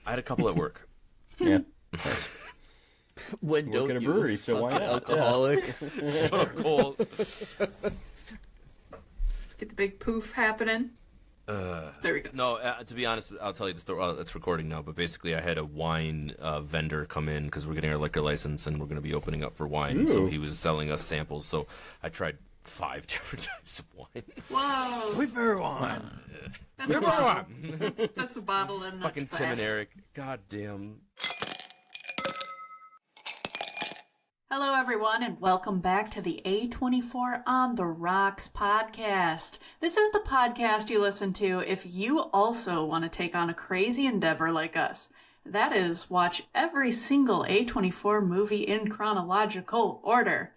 I had a couple at work. Yeah. When Work don't at a you, brewery, so why fucking not? alcoholic? So cold. Get the big poof happening. There we go. No, to be honest, I'll tell you the story. It's recording now, but basically I had a wine vendor come in because we're getting our liquor license and we're going to be opening up for wine. Ooh. So he was selling us samples. So I tried 5 different types of wine. Whoa. Sweet beer wine. That's a bottle. That's a bottle and Fucking Tim and Eric. God damn. Hello, everyone, and welcome back to the A24 On the Rocks podcast. This is the podcast you listen to if you also want to take on a crazy endeavor like us. That is, watch every single A24 movie in chronological order.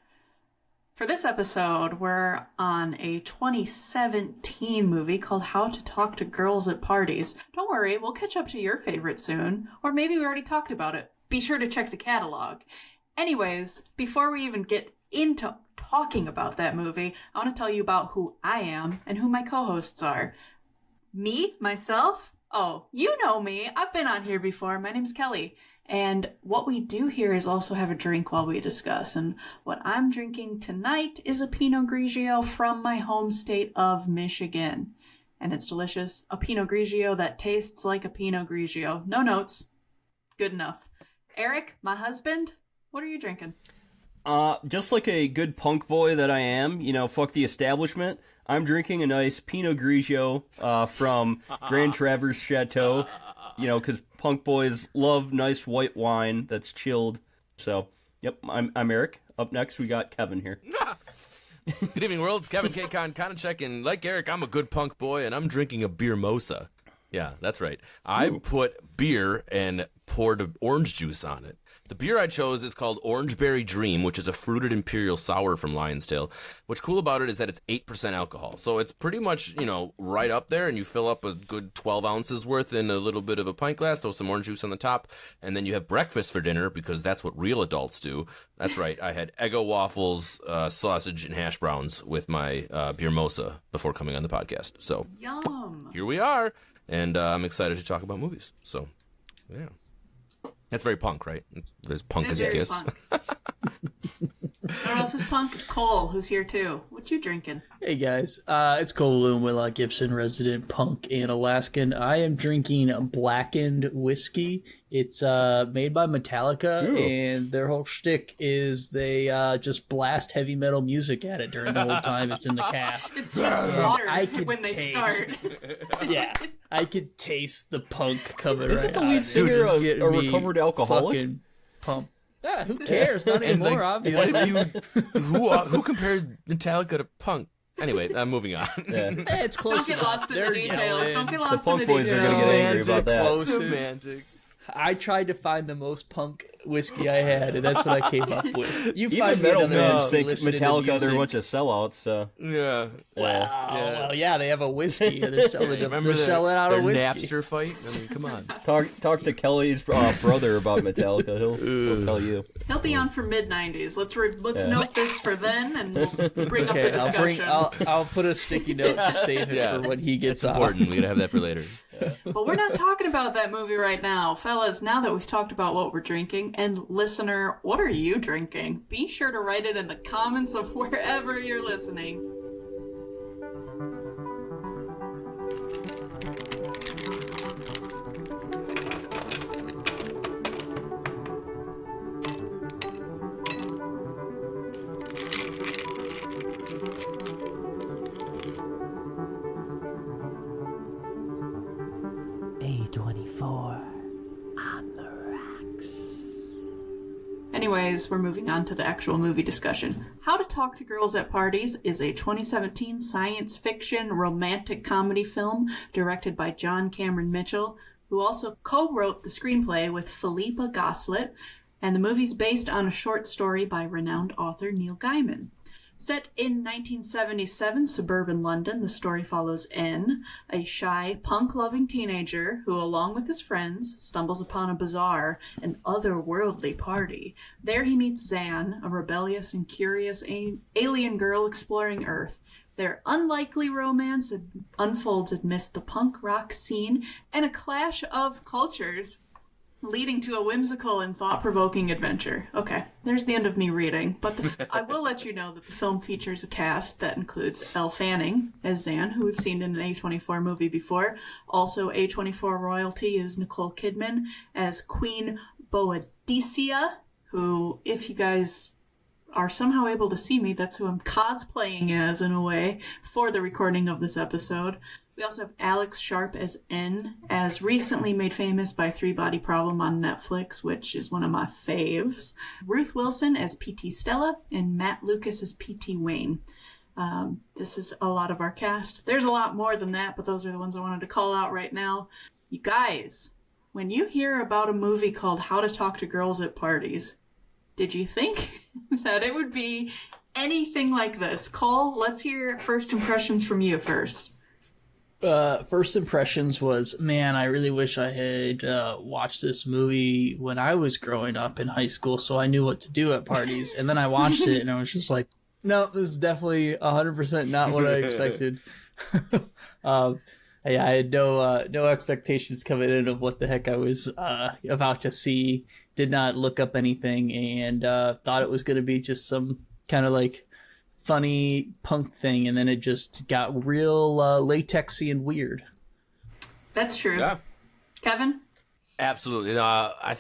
For this episode, we're on a 2017 movie called How to Talk to Girls at Parties. Don't worry, we'll catch up to your favorite soon, or maybe we already talked about it. Be sure to check the catalog. Anyways, before we even get into talking about that movie, I want to tell you about who I am and who my co-hosts are. Me? Myself? Oh, you know me. I've been on here before. My name's Kelly. And what we do here is also have a drink while we discuss. And what I'm drinking tonight is a Pinot Grigio from my home state of Michigan. And it's delicious. A Pinot Grigio that tastes like a Pinot Grigio. No notes. Good enough. Eric, my husband, what are you drinking? Just like a good punk boy that I am, fuck the establishment, I'm drinking a nice Pinot Grigio from Grand Traverse Chateau, because punk boys love nice white wine that's chilled. So, yep, I'm Eric. Up next, we got Kevin here. Good evening, world. It's Kevin K. Konachek, and like Eric, I'm a good punk boy, and I'm drinking a beer mosa. Yeah, that's right. I put beer and poured orange juice on it. The beer I chose is called Orangeberry Dream, which is a fruited imperial sour from Lion's Tail. What's cool about it is that it's 8% alcohol. So it's pretty much, right up there, and you fill up a good 12 ounces worth in a little bit of a pint glass, throw some orange juice on the top, and then you have breakfast for dinner because that's what real adults do. That's right. I had Eggo waffles, sausage, and hash browns with my beer mosa before coming on the podcast. So Yum. here we are, and I'm excited to talk about movies. So, yeah. That's very punk, right? It's as punk as it gets. Or else is punk is Cole, who's here too. What you drinking? Hey guys, it's Cole Bloom, Willock Gibson, resident punk and Alaskan. I am drinking blackened whiskey. It's made by Metallica, and their whole shtick is they just blast heavy metal music at it during the whole time it's in the cask. It's just water when they start. Yeah, I could taste the punk coming. Isn't right the out lead of it. singer It's a getting me recovered alcoholic? fucking pumped. Yeah, who cares? Not anymore, obviously. What if who compared Metallica to punk? Anyway, I'm moving on. Yeah. It's close. Don't get lost in the details. Don't get lost in punk the boys are details. gonna get angry about that. Closest. Semantics. I tried to find the most punk whiskey I had, and that's what I came up with. You Even find me metal another fans one think listening to Metallica, they're a music. bunch of sellouts, so... Yeah. Well, yeah, they have a whiskey. They're selling, Remember selling out their a whiskey. Napster fight? I mean, come on. Talk to Kelly's brother about Metallica. He'll tell you. He'll be on for mid-90s. Let's note this for then, and we'll bring up the discussion. I'll put a sticky note to save it for when he gets on. Important. We gotta have that for later. But we're not talking about that movie right now. Fellas, now that we've talked about what we're drinking, and listener, what are you drinking? Be sure to write it in the comments of wherever you're listening. A24 on the rocks. Anyways, we're moving on to the actual movie discussion. How to Talk to Girls at Parties is a 2017 science fiction romantic comedy film directed by John Cameron Mitchell, who also co-wrote the screenplay with Philippa Goslett, and the movie's based on a short story by renowned author Neil Gaiman. Set in 1977 suburban London, the story follows N, a shy, punk-loving teenager who, along with his friends, stumbles upon a bizarre and otherworldly party. There he meets Zan, a rebellious and curious alien girl exploring Earth. Their unlikely romance unfolds amidst the punk rock scene and a clash of cultures. leading to a whimsical and thought-provoking adventure. Okay, there's the end of me reading. But I will let you know that the film features a cast that includes Elle Fanning as Zan, who we've seen in an A24 movie before. Also, A24 royalty is Nicole Kidman as Queen Boadicea, who, if you guys are somehow able to see me, that's who I'm cosplaying as in a way for the recording of this episode. We also have Alex Sharp as N, as recently made famous by Three Body Problem on Netflix, which is one of my faves. Ruth Wilson as P.T. Stella, and Matt Lucas as P.T. Wayne. This is a lot of our cast. There's a lot more than that, but those are the ones I wanted to call out right now. You guys, when you hear about a movie called How to Talk to Girls at Parties, did you think that it would be anything like this? Cole, let's hear first impressions from you first. First impressions was, man, I really wish I had watched this movie when I was growing up in high school so I knew what to do at parties. And then I watched it and I was just like, no, this is definitely 100% not what I expected. Yeah, I had no expectations coming in of what the heck I was about to see. Did not look up anything and thought it was going to be just some kind of like funny punk thing, and then it just got real latexy and weird. That's true. Yeah. Kevin? Absolutely. I'm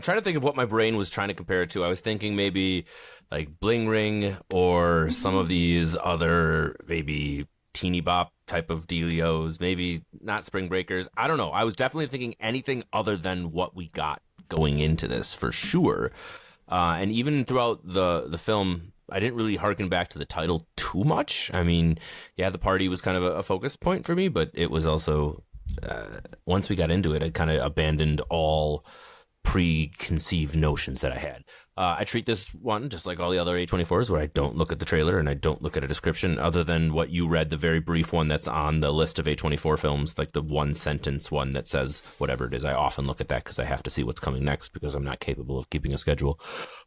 trying to think of what my brain was trying to compare it to. I was thinking maybe like Bling Ring or some of these other maybe teeny bop type of dealios, maybe not Spring Breakers. I don't know. I was definitely thinking anything other than what we got going into this for sure. And even throughout the film, I didn't really harken back to the title too much. I mean, yeah, the party was kind of a focus point for me, but it was also, once we got into it, I kind of abandoned all preconceived notions that I had. I treat this one just like all the other A24s, where I don't look at the trailer and I don't look at a description other than what you read, the very brief one that's on the list of A24 films, like the one sentence one that says whatever it is. I often look at that because I have to see what's coming next because I'm not capable of keeping a schedule.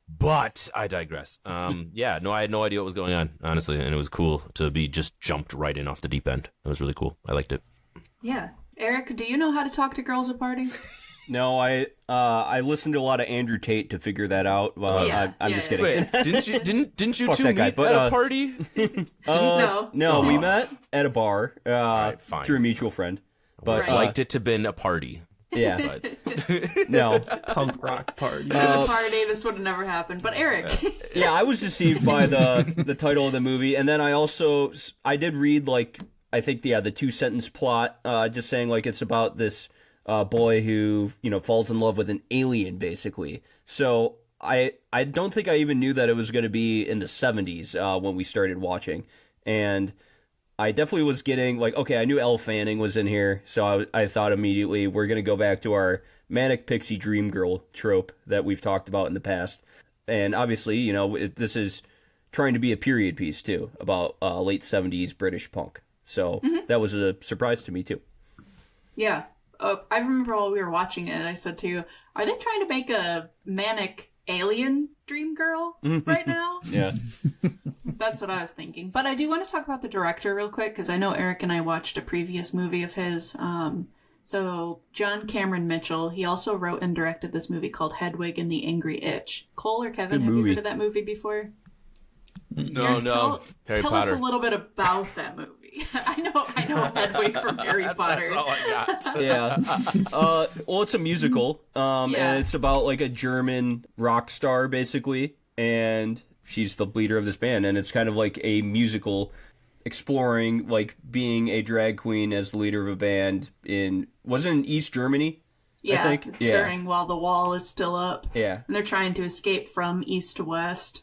But I digress. Yeah, no, I had no idea what was going on, honestly, and it was cool to be just jumped right in off the deep end. It was really cool. I liked it. Yeah. Eric, do you know how to talk to girls at parties? No, I listened to a lot of Andrew Tate to figure that out. I'm just kidding. Wait, didn't you Fuck two that guy, meet but, at a party? No. We met at a bar right, fine. through a mutual friend. But I liked it to been a party. Yeah. But No. Punk rock party. It was a party. This would have never happened. But Eric. Yeah, I was deceived by the title of the movie, and then I did read I think the 2-sentence plot, just saying it's about this boy who falls in love with an alien basically. So I don't think I even knew that it was going to be in the 70s when we started watching, and I definitely was getting okay, I knew Elle Fanning was in here, so I thought immediately we're going to go back to our manic pixie dream girl trope that we've talked about in the past. And obviously, this is trying to be a period piece too about late 70s British punk. So that was a surprise to me too. Yeah. I remember while we were watching it, I said to you, are they trying to make a manic alien dream girl right now? Yeah. That's what I was thinking. But I do want to talk about the director real quick, because I know Eric and I watched a previous movie of his. So John Cameron Mitchell, he also wrote and directed this movie called Hedwig and the Angry Itch. Cole or Kevin, have you heard of that movie before? No. Harry Tell Potter. us a little bit about that movie. I know Hedwig from Harry Potter. That's all I got. Yeah. Well, it's a musical, and it's about a German rock star basically, and she's the leader of this band, and it's kind of like a musical exploring being a drag queen as the leader of a band wasn't in East Germany? Yeah, I think? It's during while the wall is still up. Yeah. And they're trying to escape from east to west.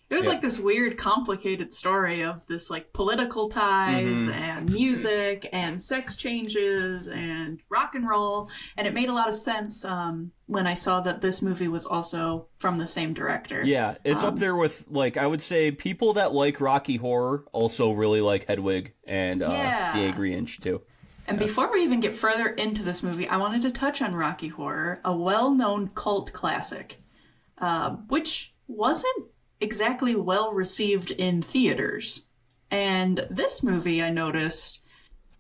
It was this weird, complicated story of this political ties and music and sex changes and rock and roll. And it made a lot of sense when I saw that this movie was also from the same director. Yeah, it's up there with, I would say people that like Rocky Horror also really like Hedwig and The Angry Inch too. And before we even get further into this movie, I wanted to touch on Rocky Horror, a well-known cult classic, which wasn't exactly well received in theaters. And this movie, I noticed,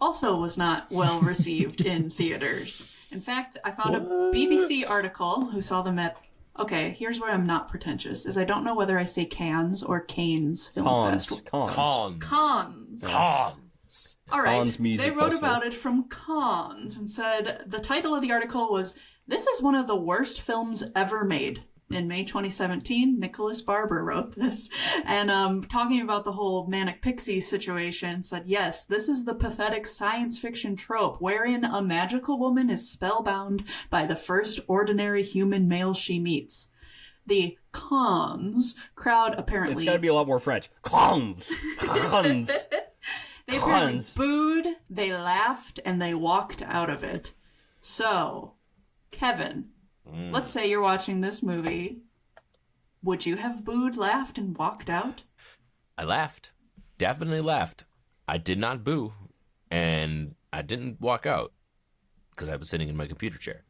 also was not well received in theaters. In fact, I found a BBC article who saw them at... Okay, here's where I'm not pretentious, is I don't know whether I say Cannes or Canes Film Festival. Cannes. All right, Cannes Music they wrote Festival. about it from Cannes and said the title of the article was, "This is one of the worst films ever made." In May 2017, Nicholas Barber wrote this, and talking about the whole Manic Pixie situation, said, "Yes, this is the pathetic science fiction trope wherein a magical woman is spellbound by the first ordinary human male she meets." The Cannes crowd apparently... It's got to be a lot more French. Cons. Cons. They apparently booed, they laughed, and they walked out of it. So, Kevin, let's say you're watching this movie. Would you have booed, laughed, and walked out? I laughed. Definitely laughed. I did not boo. And I didn't walk out because I was sitting in my computer chair.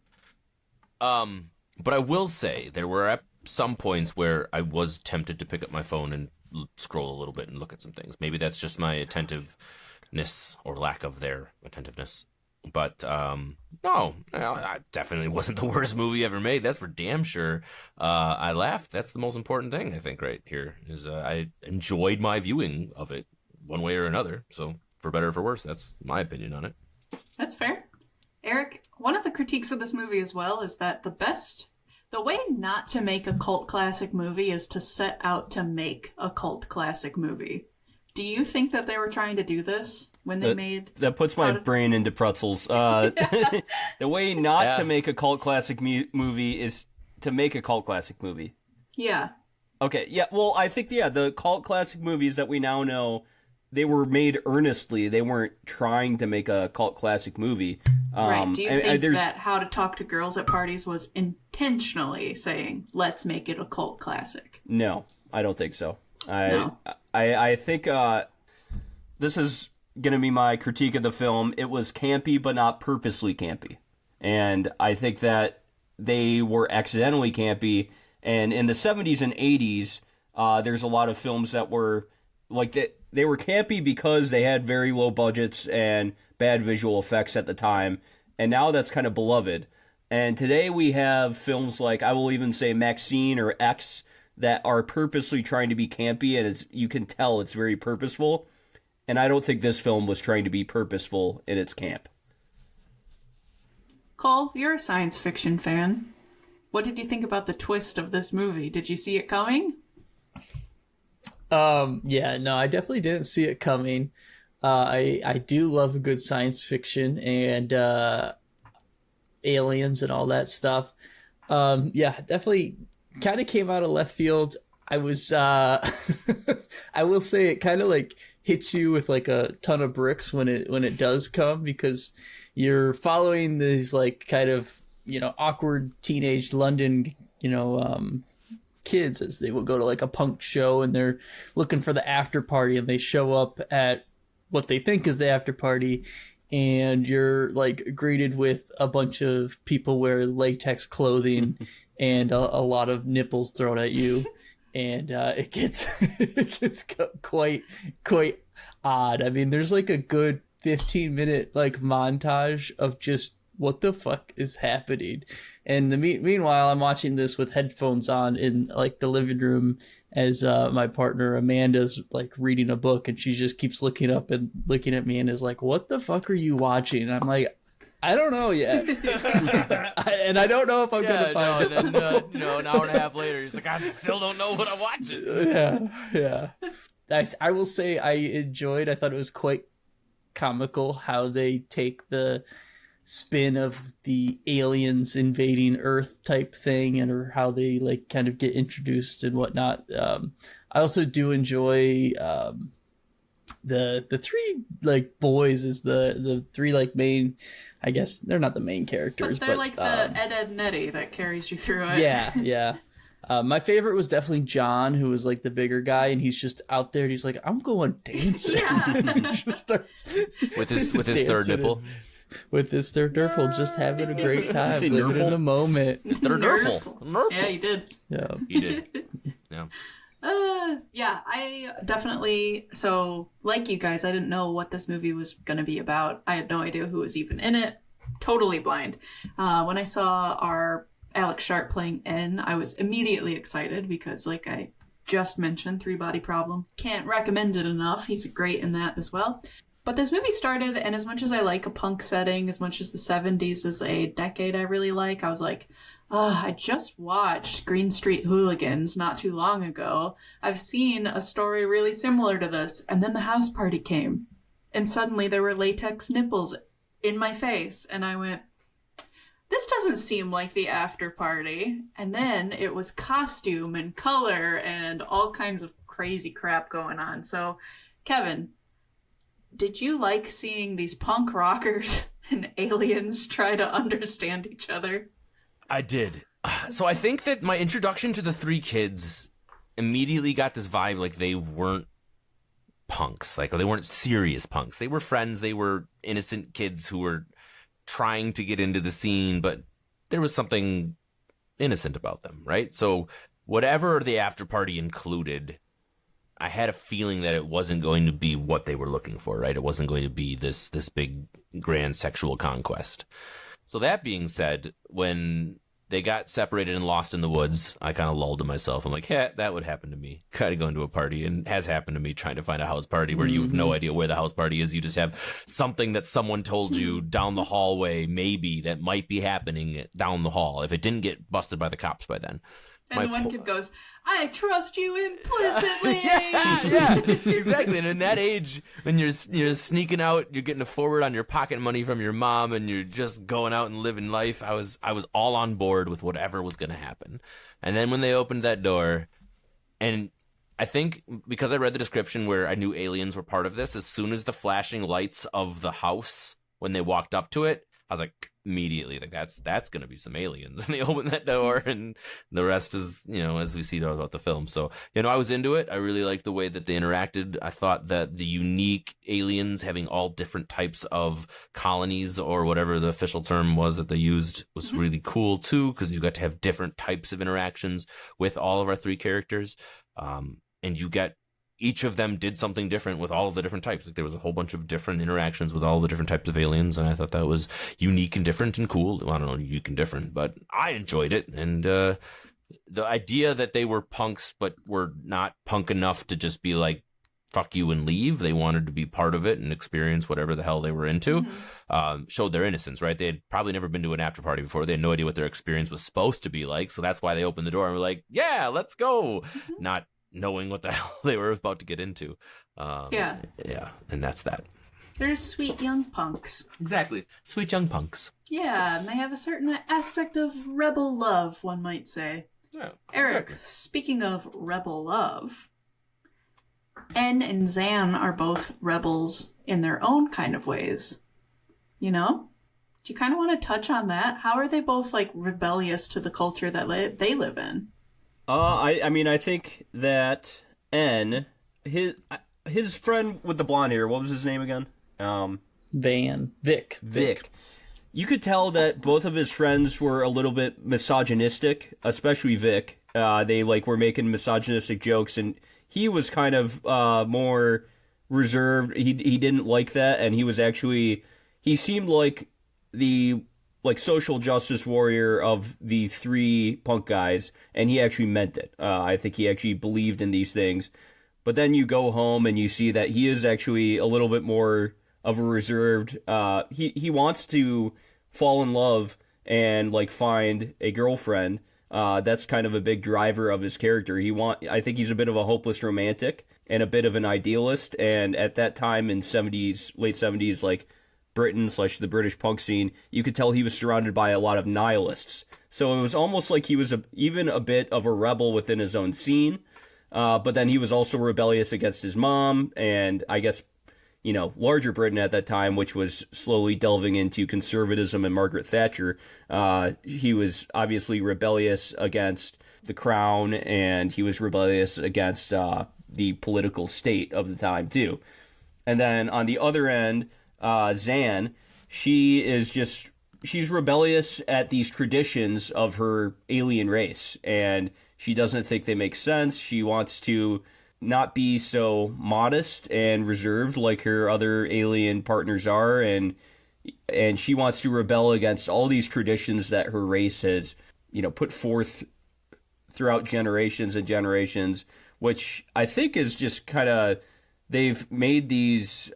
But I will say there were at some points where I was tempted to pick up my phone and scroll a little bit and look at some things. Maybe that's just my attentiveness or lack of their attentiveness. But no, I definitely wasn't the worst movie ever made. That's for damn sure. I laughed. That's the most important thing, I think, right here, is I enjoyed my viewing of it one way or another. So for better or for worse, that's my opinion on it. That's fair. Eric, one of the critiques of this movie as well is that the way not to make a cult classic movie is to set out to make a cult classic movie. Do you think that they were trying to do this when they made... That puts my brain into pretzels. The way not to make a cult classic movie is to make a cult classic movie. Yeah. Okay, yeah, well, I think, the cult classic movies that we now know, they were made earnestly. They weren't trying to make a cult classic movie. Right. Do you think that How to Talk to Girls at Parties was intentionally saying, let's make it a cult classic? No, I don't think so. No. I think this is going to be my critique of the film. It was campy, but not purposely campy. And I think that they were accidentally campy. And in the 70s and 80s, there's a lot of films that were like they were campy because they had very low budgets and bad visual effects at the time. And now that's kind of beloved. And today we have films like, I will even say Maxine or X, that are purposely trying to be campy, and you can tell it's very purposeful. And I don't think this film was trying to be purposeful in its camp. Cole, you're a science fiction fan. What did you think about the twist of this movie? Did you see it coming? Yeah, no, I definitely didn't see it coming. I do love a good science fiction and aliens and all that stuff. Yeah, definitely kind of came out of left field. I was I will say it kind of like hits you with like a ton of bricks when it does come, because you're following these like kind of, awkward teenage London, kids as they will go to like a punk show and they're looking for the after party, and they show up at what they think is the after party, and you're like greeted with a bunch of people wearing latex clothing and a lot of nipples thrown at you. And it gets quite odd. I mean, there's like a good 15-minute like montage of just what the fuck is happening. And meanwhile, I'm watching this with headphones on in like the living room as my partner Amanda's like reading a book, and she just keeps looking up and looking at me and is like, "What the fuck are you watching?" I'm like, I don't know yet. And I don't know if I'm going to find it. And then, an hour and a half later, he's like, I still don't know what I'm watching. Yeah. I will say I thought it was quite comical how they take the spin of the aliens invading Earth type thing, and or how they like kind of get introduced and whatnot. I also do enjoy the three like boys is the three like main, I guess they're not the main characters, but they're like the Ed, and Eddie that carries you through it. Yeah. My favorite was definitely John, who was like the bigger guy, and he's just out there and he's like, I'm going dancing. Yeah. And he just starts with his third nipple. With his third nipple, just having a great time, say living nurple? in the moment. Third nipple. Yeah, you did. Yeah. He did. Yeah. Yeah, I definitely, so like you guys, I didn't know what this movie was going to be about. I had no idea who was even in it. totally blind. When I saw our Alex Sharp playing N, I was immediately excited because, like I just mentioned, Three Body Problem. Can't recommend it enough. He's great in that as well. But this movie started, and as much as I like a punk setting, as much as the 70s is a decade I really like, I was like, oh, I just watched Green Street Hooligans not too long ago. I've seen a story really similar to this. And then the house party came. And suddenly there were latex nipples in my face. And I went, this doesn't seem like the after party. And then it was costume and color and all kinds of crazy crap going on. So, Kevin, did you like seeing these punk rockers and aliens try to understand each other? I did. So I think that my introduction to the three kids immediately got this vibe like they weren't punks. Like, they weren't serious punks. They were friends. They were innocent kids who were trying to get into the scene, but there was something innocent about them, right? So whatever the after party included, I had a feeling that it wasn't going to be what they were looking for, right? It wasn't going to be this big grand sexual conquest. So that being said, when they got separated and lost in the woods, I kind of lulled to myself. I'm like, yeah, that would happen to me. Kind of going to a party, and has happened to me trying to find a house party where you have no idea where the house party is. You just have something that someone told you down the hallway, maybe, that might be happening down the hall if it didn't get busted by the cops by then. And the one kid goes, I trust you implicitly. yeah, exactly. And in that age, when you're sneaking out, you're getting a forward on your pocket money from your mom, and you're just going out and living life. I was all on board with whatever was going to happen. And then when they opened that door, and I think because I read the description where I knew aliens were part of this, as soon as the flashing lights of the house, when they walked up to it, I was like, immediately, like, that's going to be some aliens. And they open that door, and the rest is, as we see throughout the film. So, I was into it. I really liked the way that they interacted. I thought that the unique aliens having all different types of colonies, or whatever the official term was that they used, was really cool too, because you got to have different types of interactions with all of our three characters. And you get each of them did something different with all of the different types. Like, there was a whole bunch of different interactions with all the different types of aliens, and I thought that was unique and different and cool. Well, I don't know, unique and different, but I enjoyed it. And the idea that they were punks, but were not punk enough to just be like, fuck you and leave. They wanted to be part of it and experience whatever the hell they were into. Showed their innocence, right? They had probably never been to an after party before. They had no idea what their experience was supposed to be like. So that's why they opened the door and were like, yeah, let's go. Not knowing what the hell they were about to get into. Yeah, and that's that. They're sweet young punks. Exactly. Sweet young punks. Yeah, and they have a certain aspect of rebel love, one might say. Yeah, Eric, exactly. Speaking of rebel love, En and Zan are both rebels in their own kind of ways. Do you kind of want to touch on that? How are they both, like, rebellious to the culture that they live in? I think that En, his friend with the blonde hair, what was his name again? Vic. You could tell that both of his friends were a little bit misogynistic, especially Vic. They were making misogynistic jokes, and he was kind of more reserved. He didn't like that, and he seemed like the social justice warrior of the three punk guys, and he actually meant it. I think he actually believed in these things. But then you go home and you see that he is actually a little bit more of a reserved. He wants to fall in love and find a girlfriend. That's kind of a big driver of his character. I think he's a bit of a hopeless romantic and a bit of an idealist. And at that time in late 70s, Britain / the British punk scene, you could tell he was surrounded by a lot of nihilists. So it was almost like he was even a bit of a rebel within his own scene. But then he was also rebellious against his mom, and I guess, larger Britain at that time, which was slowly delving into conservatism and Margaret Thatcher. He was obviously rebellious against the crown, and he was rebellious against the political state of the time too. And then on the other end, Zan, she's rebellious at these traditions of her alien race, and she doesn't think they make sense. She wants to not be so modest and reserved like her other alien partners are, and and she wants to rebel against all these traditions that her race has, put forth throughout generations and generations, which I think is just kind of, they've made these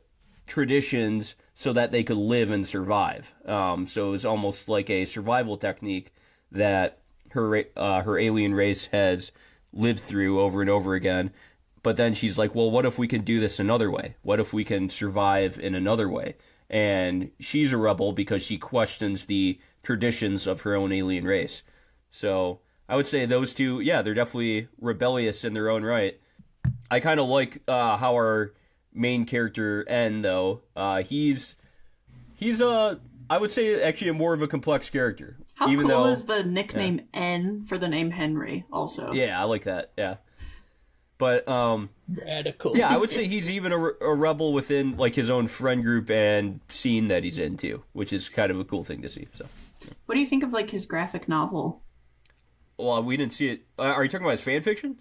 traditions so that they could live and survive. So it's almost like a survival technique that her alien race has lived through over and over again. But then she's like, well, what if we can do this another way? What if we can survive in another way? And she's a rebel because she questions the traditions of her own alien race. So I would say those two, yeah, they're definitely rebellious in their own right. I kind of like how our main character, N, though, he's I would say actually more of a complex character. How cool is the nickname N for the name Henry also? Yeah, I like that, yeah. But, radical. yeah, I would say he's even a rebel within, like, his own friend group and scene that he's in, too, which is kind of a cool thing to see, so. What do you think of, like, his graphic novel? Well, we didn't see it. Are you talking about his fan fiction?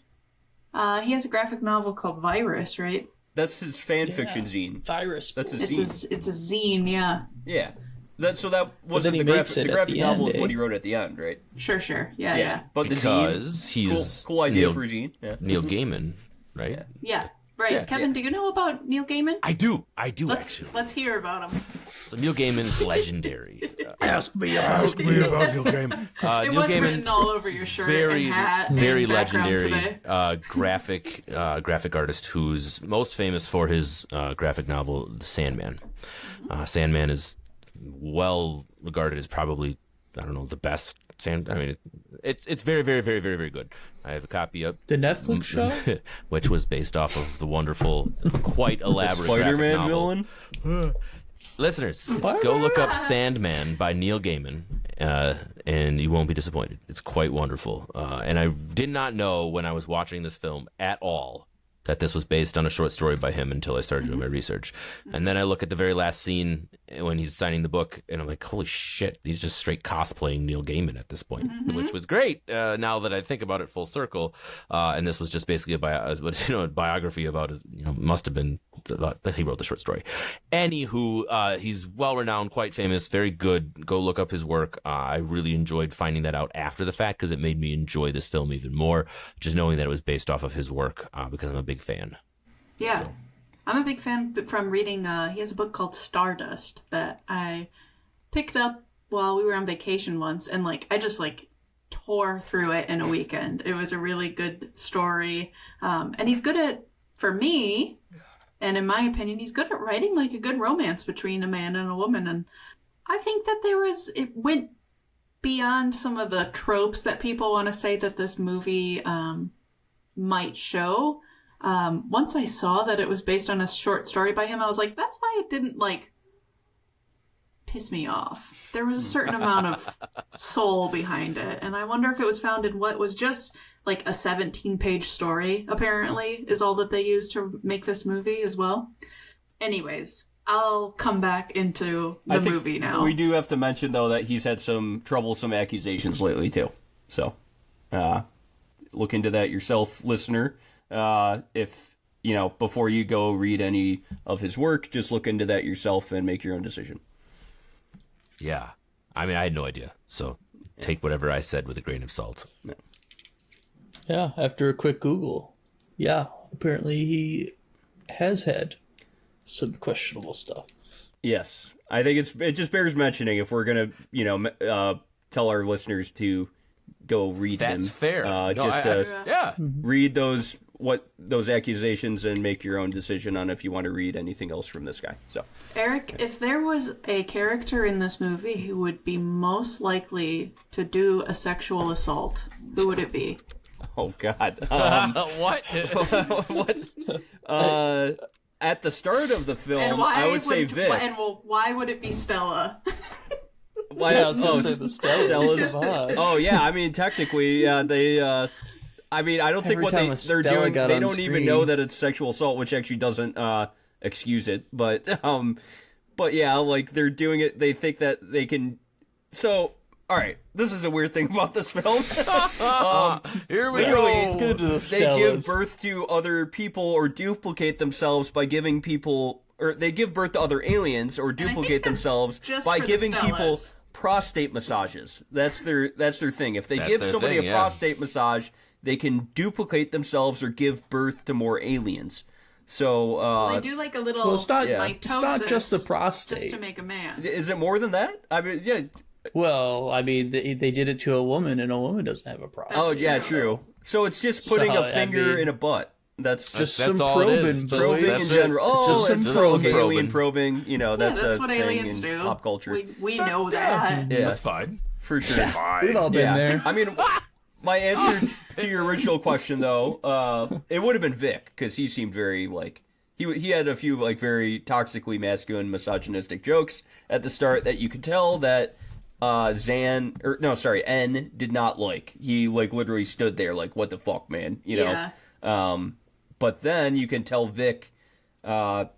He has a graphic novel called Virus, right? That's his fan fiction zine. Virus. That's his zine. It's a zine, yeah. Yeah. That wasn't the graphic novel is what he wrote at the end, right? Sure. Yeah. But Because the zine, he's cool idea for a zine. Yeah. Neil Gaiman, right? Yeah. Right. Yeah, Kevin, do you know about Neil Gaiman? I do actually. Let's hear about him. So Neil Gaiman is legendary. Ask me about Neil Gaiman. It Neil was Gaiman, written all over your shirt and hat. very and legendary today. graphic artist who's most famous for his graphic novel Sandman. Sandman is well regarded as probably, I don't know, the best Sand. I mean, it's very, very, very, very, very good. I have a copy of the Netflix show, which was based off of the wonderful, quite elaborate Spider-Man graphic novel. villain. Listeners, go look up Sandman by Neil Gaiman, and you won't be disappointed. It's quite wonderful. And I did not know when I was watching this film at all that this was based on a short story by him until I started doing my research. And then I look at the very last scene when he's signing the book, and I'm like, holy shit, he's just straight cosplaying Neil Gaiman at this point, which was great now that I think about it full circle. And this was just basically a biography about it, must have been, he wrote the short story. Anywho, he's well-renowned, quite famous, very good. Go look up his work. I really enjoyed finding that out after the fact because it made me enjoy this film even more, just knowing that it was based off of his work because I'm a big fan. Yeah. So. I'm a big fan from reading, he has a book called Stardust that I picked up while we were on vacation once, and I just tore through it in a weekend. It was a really good story. And he's good at, for me, and in my opinion, he's good at writing a good romance between a man and a woman. And I think that it went beyond some of the tropes that people want to say that this movie might show. Once I saw that it was based on a short story by him, I was like, that's why it didn't piss me off. There was a certain amount of soul behind it. And I wonder if it was found in what was just a 17-page story, apparently, is all that they used to make this movie as well. Anyways, I'll come back into the movie now. We do have to mention, though, that he's had some troublesome accusations lately, too. So, look into that yourself, listener. If, before you go read any of his work, just look into that yourself and make your own decision. Yeah. I mean, I had no idea. So take whatever I said with a grain of salt. Yeah, after a quick Google. Yeah, apparently he has had some questionable stuff. Yes. I think it just bears mentioning if we're going to, tell our listeners to go read them. That's fair. Read those accusations and make your own decision on if you want to read anything else from this guy. So, Eric, if there was a character in this movie who would be most likely to do a sexual assault, who would it be? Oh God! What? What? At the start of the film, I would say Vic. And why would it be Stella? Why? Yeah, I was going to say the Stella's. Oh yeah, I mean technically, they. I mean, I don't think what they're doing. They don't even know that it's sexual assault, which actually doesn't excuse it. But yeah, they're doing it. They think that they can. So, all right, this is a weird thing about this film. Here we go. It's good to the They give birth to other people or duplicate themselves by giving people or they give birth to other aliens or duplicate themselves by giving people prostate massages. That's their thing. If they give somebody a prostate massage, they can duplicate themselves or give birth to more aliens. So they do like a little mitosis. It's not just the prostate. Just to make a man. Is it more than that? I mean, yeah. Well, I mean, they did it to a woman, and a woman doesn't have a prostate. Oh, yeah, true. So it's just putting a finger in a butt. That's some probing, probing in general. Oh, just some alien probing. You know, that's what aliens do. Pop culture. We know that. Yeah, that's fine. For sure. We've all been there. I mean, my answer to your original question, though, it would have been Vic, because he seemed very, like, he had a few, like, very toxically masculine, misogynistic jokes at the start that you could tell that N did not like. He, like, literally stood there, like, what the fuck, man? You know? Yeah. But then you can tell Vic,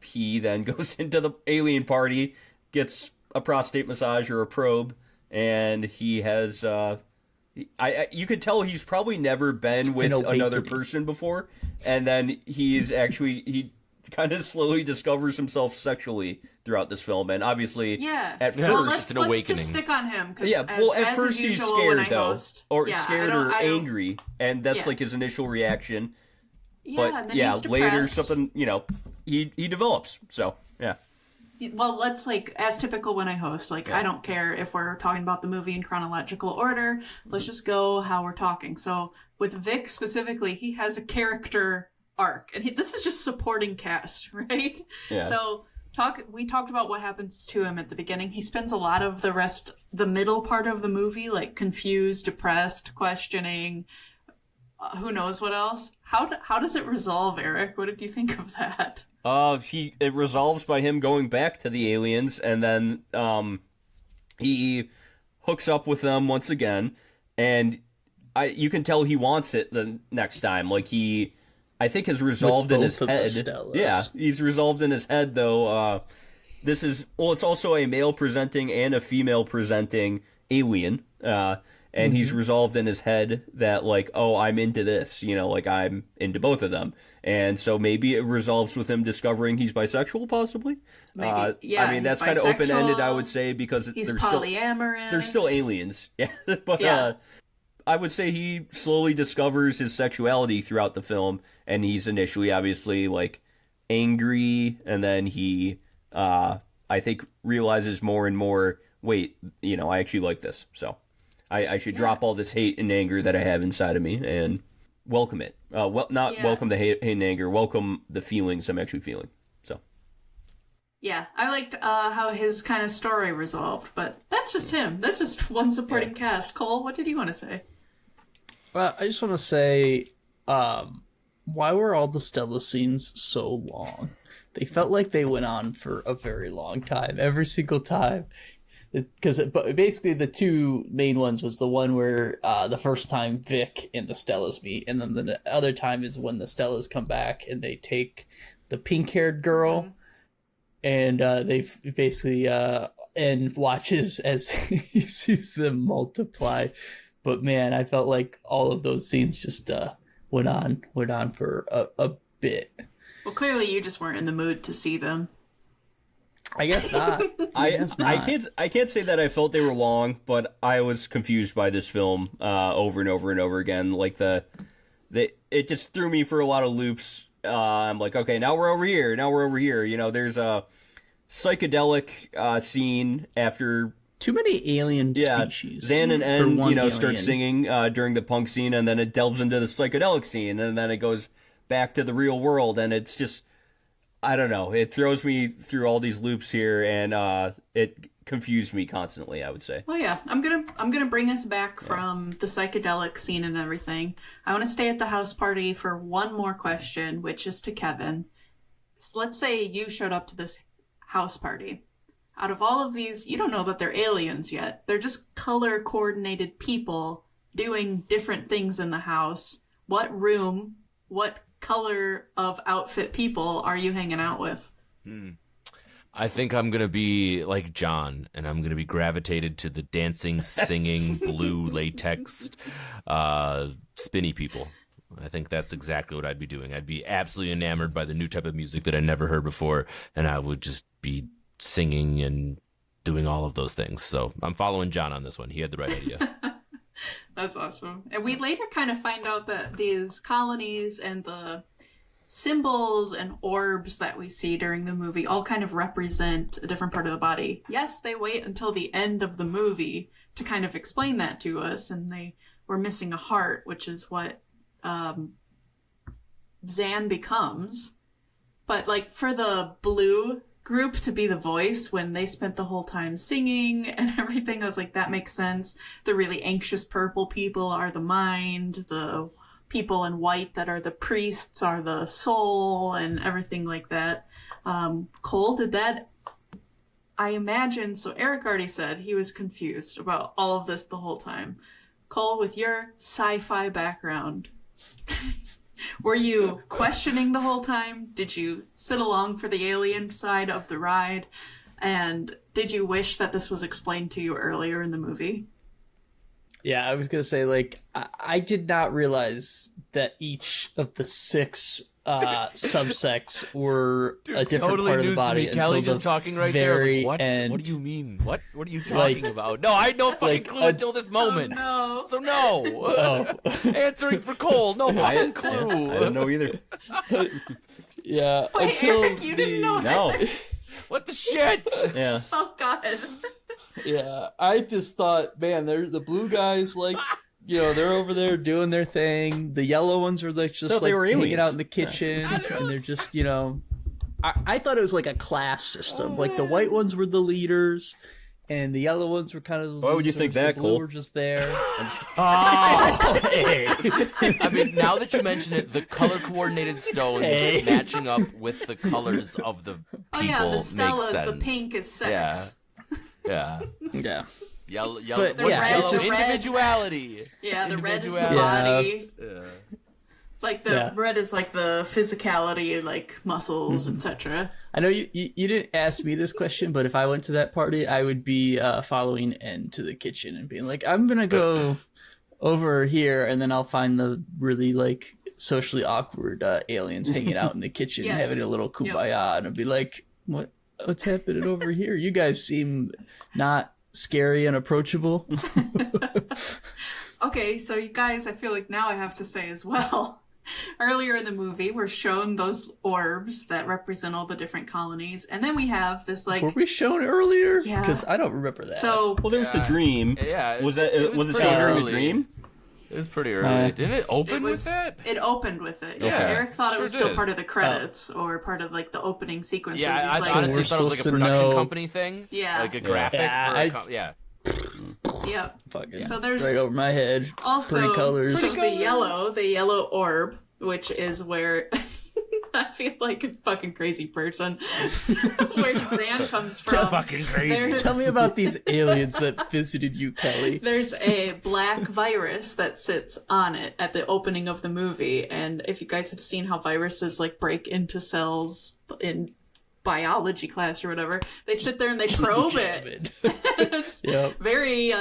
he then goes into the alien party, gets a prostate massage or a probe, and he has, you could tell he's probably never been with another person before, and then he kind of slowly discovers himself sexually throughout this film, and obviously, at first, let's just stick on him. At first he's scared though, scared or angry, and that's like his initial reaction. But later something, he develops. So yeah. Well, let's as typical when I host, I don't care if we're talking about the movie in chronological order. Let's just go how we're talking. So with Vic specifically, he has a character arc, and this is just supporting cast, right? Yeah. So we talked about what happens to him at the beginning. He spends a lot of the middle part of the movie, confused, depressed, questioning, who knows what else. How does it resolve, Eric? What did you think of that? It resolves by him going back to the aliens, and then he hooks up with them once again, and you can tell he wants it the next time. I think has resolved in his head. Yeah, he's resolved in his head though. It's also a male presenting and a female presenting alien. And he's resolved in his head that, I'm into this, I'm into both of them. And so maybe it resolves with him discovering he's bisexual, possibly. Maybe, I mean, that's kind of open-ended, I would say, because he's polyamorous. They're still aliens. Yeah. But I would say he slowly discovers his sexuality throughout the film, and he's initially, obviously, angry, and then he, I think, realizes more and more, wait, I actually like this, so... I should drop all this hate and anger that I have inside of me and welcome it. Welcome the hate and anger. Welcome the feelings I'm actually feeling. So. Yeah, I liked how his kind of story resolved, but that's just him. That's just one supporting cast. Cole, what did you want to say? Well, I just want to say, why were all the Stella scenes so long? They felt like they went on for a very long time, every single time. Because basically the two main ones was the one where the first time Vic and the Stellas meet, and then the other time is when the Stellas come back and they take the pink-haired girl, and they basically and watches as he sees them multiply. But man, I felt like all of those scenes just went on for a bit. Well, clearly you just weren't in the mood to see them. I guess not. I can't say that I felt they were long, but I was confused by this film over and over and over again. It just threw me for a lot of loops. I'm like, okay, now we're over here. There's a psychedelic scene after too many alien species. Zan and N, start singing during the punk scene, and then it delves into the psychedelic scene, and then it goes back to the real world, and it's just. I don't know. It throws me through all these loops here, and it confused me constantly, I would say. Well, yeah. I'm gonna bring us back from the psychedelic scene and everything. I want to stay at the house party for one more question, which is to Kevin. So let's say you showed up to this house party. Out of all of these, you don't know that they're aliens yet. They're just color-coordinated people doing different things in the house. What room, what color of outfit people are you hanging out with? I think I'm going to be like John, and I'm going to be gravitated to the dancing, singing, blue latex, spinny people. I think that's exactly what I'd be doing. I'd be absolutely enamored by the new type of music that I never heard before, and I would just be singing and doing all of those things. So I'm following John on this one. He had the right idea. That's awesome. And we later kind of find out that these colonies and the symbols and orbs that we see during the movie all kind of represent a different part of the body. Yes, they wait until the end of the movie to kind of explain that to us, and they were missing a heart, which is what Zan becomes. But like for the blue group to be the voice when they spent the whole time singing and everything, I was like, that makes sense. The really anxious purple people are the mind, the people in white that are the priests are the soul, and everything like that. Cole, did that, I imagine, so Eric already said he was confused about all of this the whole time. Cole, with your sci-fi background, were you questioning the whole time? Did you sit along for the alien side of the ride? And did you wish that this was explained to you earlier in the movie? Yeah, I was going to say, like, I did not realize that each of the 6 subsects were a different Totally part of the news body to me. Kelly until just the talking right there. I was very like, what? end. What do you mean? What are you talking about? No, I had no fucking clue until this moment. Oh, no. So no. Answering for Cole, no fucking clue. I didn't know either. Yeah, Wait, until Eric, you didn't know No. either? What the shit? Yeah. Oh, God. Yeah, I just thought, man, they're the blue guys, like, you know, they're over there doing their thing. The yellow ones are like just Thought they like were hanging aliens. out in the kitchen, and they're just, you know, I thought it was like a class system. Like the white ones were the leaders, and the yellow ones were kind of the Why would you losers. think that, The blue Cole? were just there. Oh, hey. I mean, now that you mention it, the color coordinated stones matching up with the colors of the people Oh, yeah, the makes Stellas, sense. the pink is sex. Yeah. Yeah. Yellow, But, what's yeah, yellow? it just- Individuality. Yeah, the red is the Individuality. body. Yeah. Like the Yeah. red is like the physicality, like muscles, etc. I know you didn't ask me this question, but if I went to that party, I would be following N to the kitchen and being like, I'm gonna go over here, and then I'll find the really like socially awkward aliens hanging out in the kitchen Yes. having a little kumbaya, and I'd be like, what's happening over here? You guys seem not scary and approachable. Okay, so you guys, I feel like now I have to say as well. Earlier in the movie, we're shown those orbs that represent all the different colonies, and then we have this like. Were we shown earlier? Yeah. Because I don't remember that. So Well, there's the dream. Yeah, Was it that was was it pretty shown during the early. dream? It was pretty early. Didn't it open it was. with that? It opened with it. Yeah, Okay. Eric thought it Sure was still did. part of the credits or part of like the opening sequences. Yeah, I He's like, honestly we're thought it was like a supposed to production know- company thing. Yeah. Like a graphic. Yeah, Yeah. yeah. Fucking So there's right over my head. Also, Pretty colors. so the yellow orb, which is where I feel like a fucking crazy person, where Zan comes from. Fucking crazy. There- Tell me about these aliens that visited you, Kelly. There's a black virus that sits on it at the opening of the movie, and if you guys have seen how viruses like break into cells in biology class or whatever, they sit there and they probe it. It's Yep. very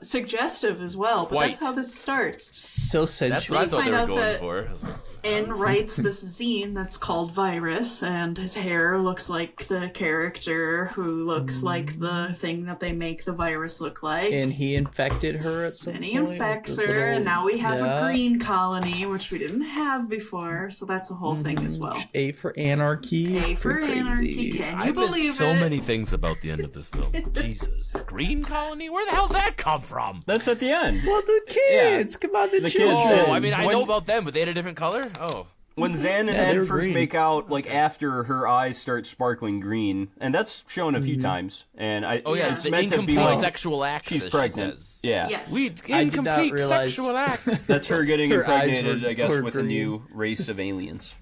suggestive as well, but that's Quite. how this starts. So sensual. That's what I thought find they were out going that- for. I was like, N writes this zine that's called Virus, and his hair looks like the character who looks like the thing that they make the virus look like. And he infected her at some And point. he with infects the her, little- and now we have Yeah. a green colony, which we didn't have before, so that's a whole thing as well. A for anarchy. A for Pretty anarchy, crazy. can you I believe missed so it? many things about the end of this film. Jesus. Green colony? Where the hell did that come from? That's at the end. Well, the kids. Come on, the The kids, children. Oh, I mean, I When- know about them, but they had a different color? Oh. When Zan and Yeah, they were Ed first green. make out, like after her eyes start sparkling green, and that's shown a few times. And Oh, yeah, Yeah. it's the meant to be incomplete like sexual acts, she's as pregnant. she says. Yeah, Yes. We I did not incomplete realize- sexual acts. that's her getting Her eyes impregnated, were- I guess, were with a green. new race of aliens.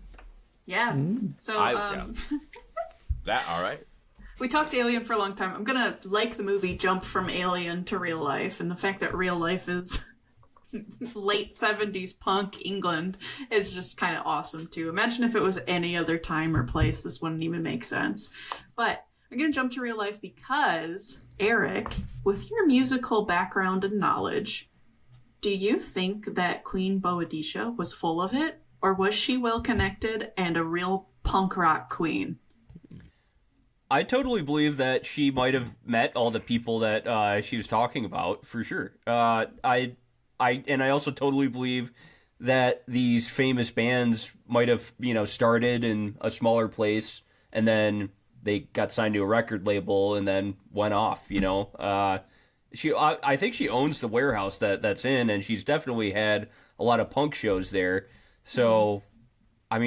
Yeah. So, That, all right. we talked Alien for a long time. I'm gonna, like the movie, jump from Alien to real life, and the fact that real life is late 70s punk England is just kind of awesome too. Imagine if it was any other time or place, this wouldn't even make sense. But I'm gonna jump to real life because, Eric, with your musical background and knowledge, Do you think that Queen Boadicea was full of it, or was she well connected and a real punk rock queen? I totally believe that she might have met all the people that she was talking about, for sure. I also totally believe that these famous bands might have, started in a smaller place and then they got signed to a record label and then went off, I think she owns the warehouse that's in, and she's definitely had a lot of punk shows there. So, I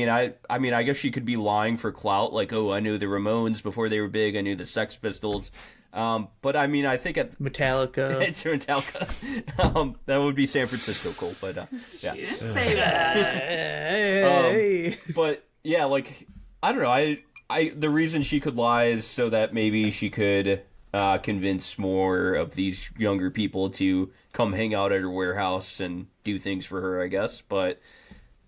guess she could be lying for clout, like, oh, I knew the Ramones before they were big, I knew the Sex Pistols. But I think at Metallica. It's Metallica. That would be San Francisco Cole, but yeah. She didn't say that. But yeah, like, I don't know. The reason she could lie is so that maybe she could convince more of these younger people to come hang out at her warehouse and do things for her, I guess. But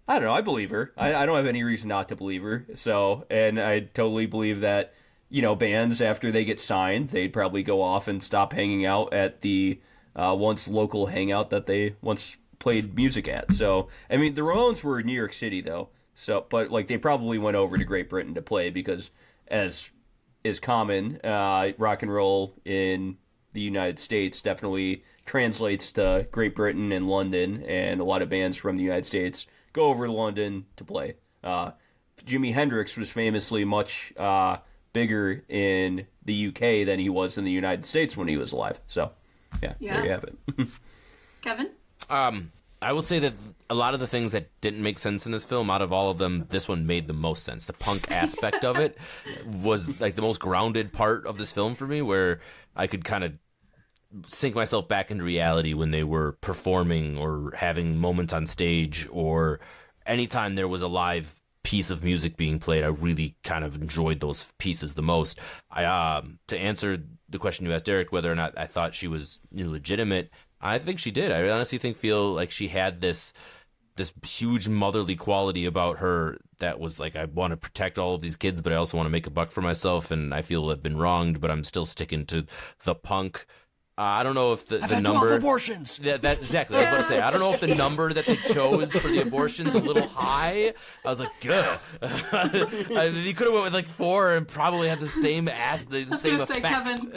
I don't know. I believe her. I don't have any reason not to believe her. So, and I totally believe that, bands, after they get signed, they'd probably go off and stop hanging out at the once local hangout that they once played music at. So, the Ramones were in New York City, though. So, but, like, they probably went over to Great Britain to play because, as is common, rock and roll in the United States definitely translates to Great Britain and London, and a lot of bands from the United States go over to London to play. Jimi Hendrix was famously much bigger in the UK than he was in the United States when he was alive. So, yeah. There you have it. Kevin? I will say that a lot of the things that didn't make sense in this film, out of all of them, this one made the most sense. The punk aspect of it was like the most grounded part of this film for me, where I could kind of sink myself back into reality when they were performing or having moments on stage, or anytime there was a live piece of music being played. I really kind of enjoyed those pieces the most. To answer the question you asked, Derek, whether or not I thought she was legitimate, I think she did. I honestly feel like she had this huge motherly quality about her that was like, I want to protect all of these kids, but I also want to make a buck for myself, and I feel I've been wronged, but I'm still sticking to the punk. I don't know if the number 12 abortions. That exactly. I was about to say. I don't know if the number that they chose for the abortion's a little high. I was like, good. You could have went with like 4 and probably had the same same effect.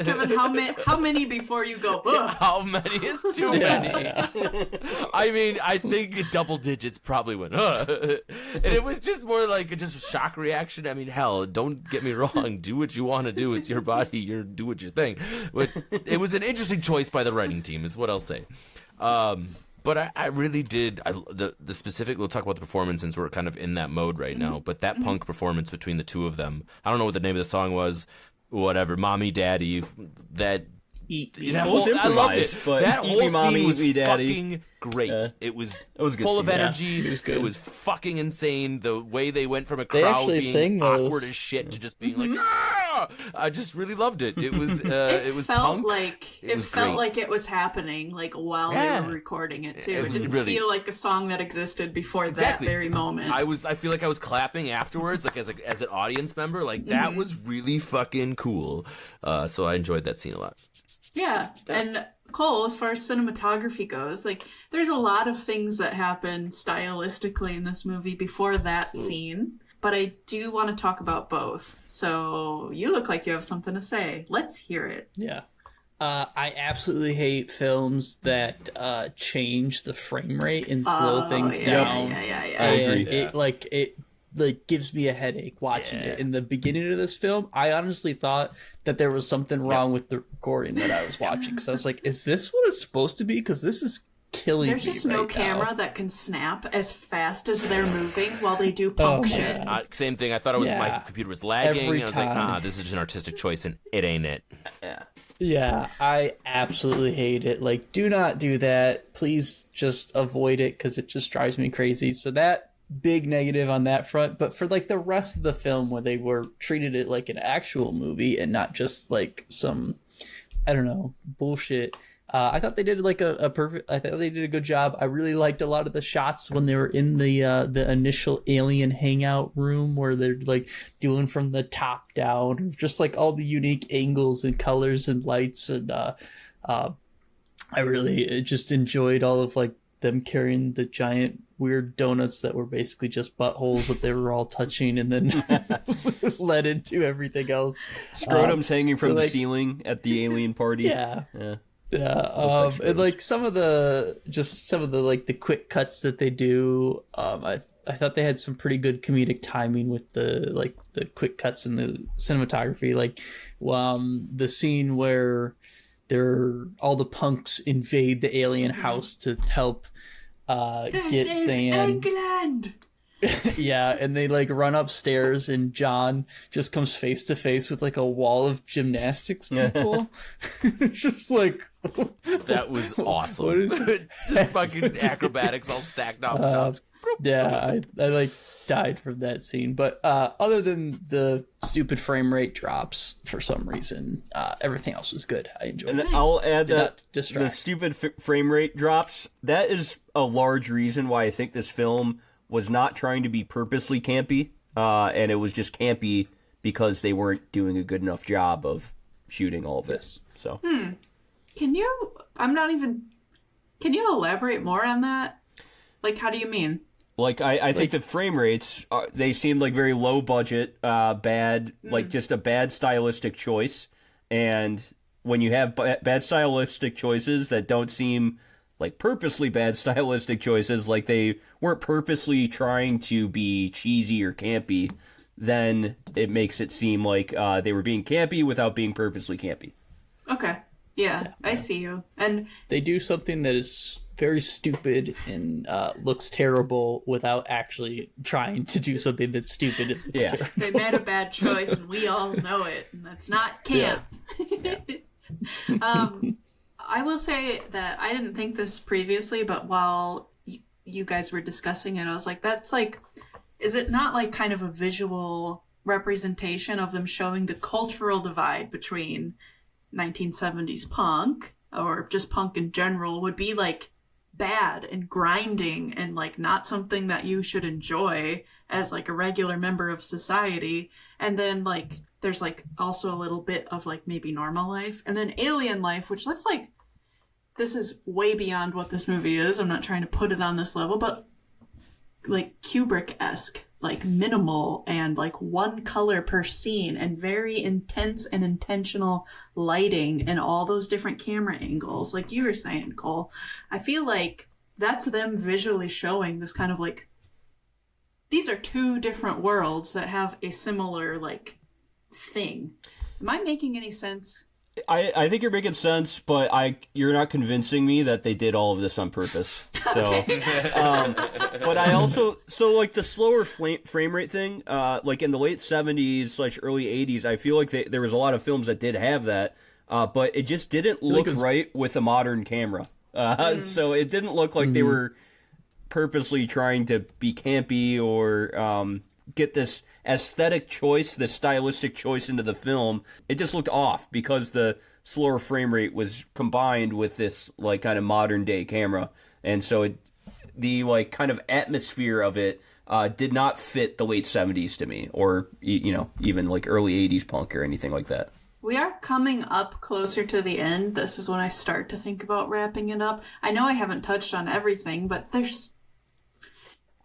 Kevin, how many before you go? Ugh. How many is too many? I think double digits probably went. And it was just more like a shock reaction. Hell, don't get me wrong. Do what you want to do. It's your body. Do what you think. But it was an interesting choice by the writing team, is what I'll say. But I really did. The specific. We'll talk about the performance since we're kind of in that mode right now. But that punk performance between the two of them. I don't know what the name of the song was. Whatever, Mommy, Daddy. That. I loved it. But that whole mommy, scene was daddy. fucking great. It was good full of scene. energy. Yeah, it was fucking insane. The way they went from a crowd being awkward as shit to just being like, ah! I just really loved it. It was it was felt punk. like it felt like it was happening while they were recording it too. It didn't feel like a song that existed before that very moment. I feel like I was clapping afterwards, like as an audience member. Like that was really fucking cool. So I enjoyed that scene a lot. Yeah, and Cole, as far as cinematography goes, there's a lot of things that happen stylistically in this movie before that scene, but I do want to talk about both. So you look like you have something to say. Let's hear it. Yeah. I absolutely hate films that change the frame rate and slow things down. Yeah. I agree. It gives me a headache watching it. In the beginning of this film, I honestly thought that there was something wrong with the recording that I was watching. Because I was like, is this what it's supposed to be? Because this is killing me. There's just no camera that can snap as fast as they're moving while they do punk shit. Same thing. I thought my computer was lagging. Every I was time. like, this is an artistic choice, and it ain't it. Yeah, I absolutely hate it. Do not do that. Please just avoid it because it just drives me crazy. So that big negative on that front. But for the rest of the film, where they were treated it like an actual movie and not just some, I don't know, bullshit. I thought they did I thought they did a good job. I really liked a lot of the shots when they were in the initial alien hangout room, where they're doing from the top down, just all the unique angles and colors and lights, and I really just enjoyed all of like them carrying the giant weird donuts that were basically just buttholes that they were all touching and then led into everything else. Scrotums hanging from so, the like, ceiling at the alien party. Yeah. Yeah. Yeah, and like some of the like the quick cuts that they do, I thought they had some pretty good comedic timing with the quick cuts in the cinematography, like the scene where all the punks invade the alien house to help get Zan. England. Yeah, and they like run upstairs and John just comes face to face with like a wall of gymnastics people. It's just like That was awesome. What is Just fucking acrobatics all stacked on top. yeah, I like died from that scene. But other than the stupid frame rate drops for some reason, everything else was good. I enjoyed And it. I'll add Did that not distract. the stupid frame rate drops, that is a large reason why I think this film was not trying to be purposely campy, and it was just campy because they weren't doing a good enough job of shooting all of this. So, Can you elaborate more on that? Like, how do you mean? like, I think the frame rates, they seemed like very low budget, bad, like just a bad stylistic choice. And when you have bad stylistic choices that don't seem like purposely bad stylistic choices, like they weren't purposely trying to be cheesy or campy, then it makes it seem like they were being campy without being purposely campy. Okay. Yeah, I see you. And They do something that is very stupid and looks terrible without actually trying to do something that's stupid and looks Yeah. terrible. they made a bad choice, and we all know it, and that's not camp. I will say that I didn't think this previously, but while you guys were discussing it, I was like, that's like, is it not like kind of a visual representation of them showing the cultural divide between 1970s punk, or just punk in general, would be like bad and grinding and like not something that you should enjoy as like a regular member of society. And then like there's like also a little bit of like maybe normal life, and then alien life, which looks like this is way beyond what this movie is. I'm not trying to put it on this level, but like Kubrick-esque, like minimal and like one color per scene and very intense and intentional lighting and all those different camera angles. Like you were saying, Cole, I feel like that's them visually showing this kind of like, these are two different worlds that have a similar like thing. Am I making any sense? I think you're making sense, but you're not convincing me that they did all of this on purpose. So, but I also like the slower frame rate thing. Like in the late 70s / early 80s, I feel like there was a lot of films that did have that, but it just didn't look right with a modern camera. So it didn't look like they were purposely trying to be campy or get this aesthetic choice, this stylistic choice into the film. It just looked off because the slower frame rate was combined with this like kind of modern day camera, and so the like kind of atmosphere of it did not fit the late 70s to me, or even like early 80s punk or anything like that. We are coming up closer to the end. This is when I start to think about wrapping it up. I know I haven't touched on everything, but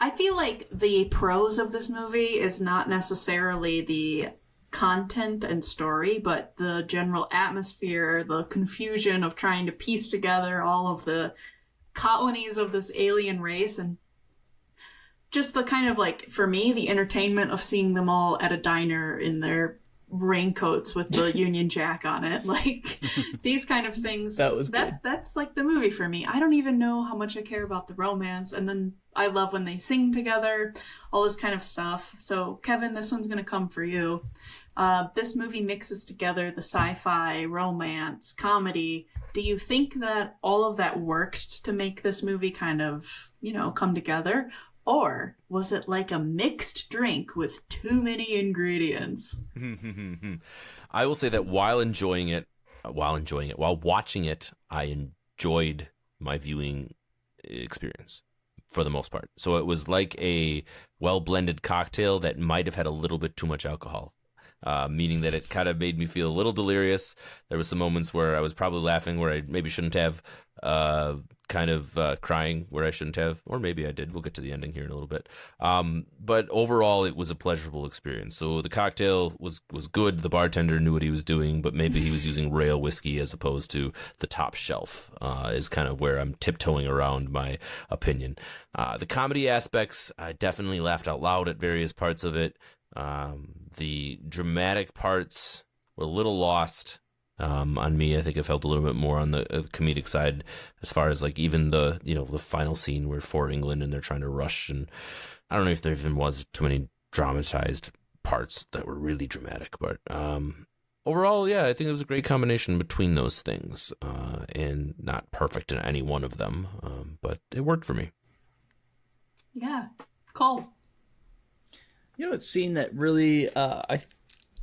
I feel like the pros of this movie is not necessarily the content and story, but the general atmosphere, the confusion of trying to piece together all of the colonies of this alien race, and just the kind of like, for me, the entertainment of seeing them all at a diner in their raincoats with the Union Jack on it, like these kind of things. That's like the movie for me. I don't even know how much I care about the romance, and then I love when they sing together, all this kind of stuff. So Kevin, this one's gonna come for you. This movie mixes together the sci-fi, romance, comedy. Do you think that all of that worked to make this movie kind of, come together? Or was it like a mixed drink with too many ingredients? I will say that while watching it, I enjoyed my viewing experience for the most part. So it was like a well-blended cocktail that might have had a little bit too much alcohol. meaning that it kind of made me feel a little delirious. There was some moments where I was probably laughing where I maybe shouldn't have, crying where I shouldn't have, or maybe I did. We'll get to the ending here in a little bit. But overall, it was a pleasurable experience. So the cocktail was good. The bartender knew what he was doing, but maybe he was using rail whiskey as opposed to the top shelf, is kind of where I'm tiptoeing around my opinion. The comedy aspects, I definitely laughed out loud at various parts of it. The dramatic parts were a little lost. On me, I think I felt a little bit more on the comedic side, as far as like even the final scene where for England and they're trying to rush, and I don't know if there even was too many dramatized parts that were really dramatic, but overall, yeah, I think it was a great combination between those things, and not perfect in any one of them, but it worked for me. Yeah, Cole. You know, a scene that really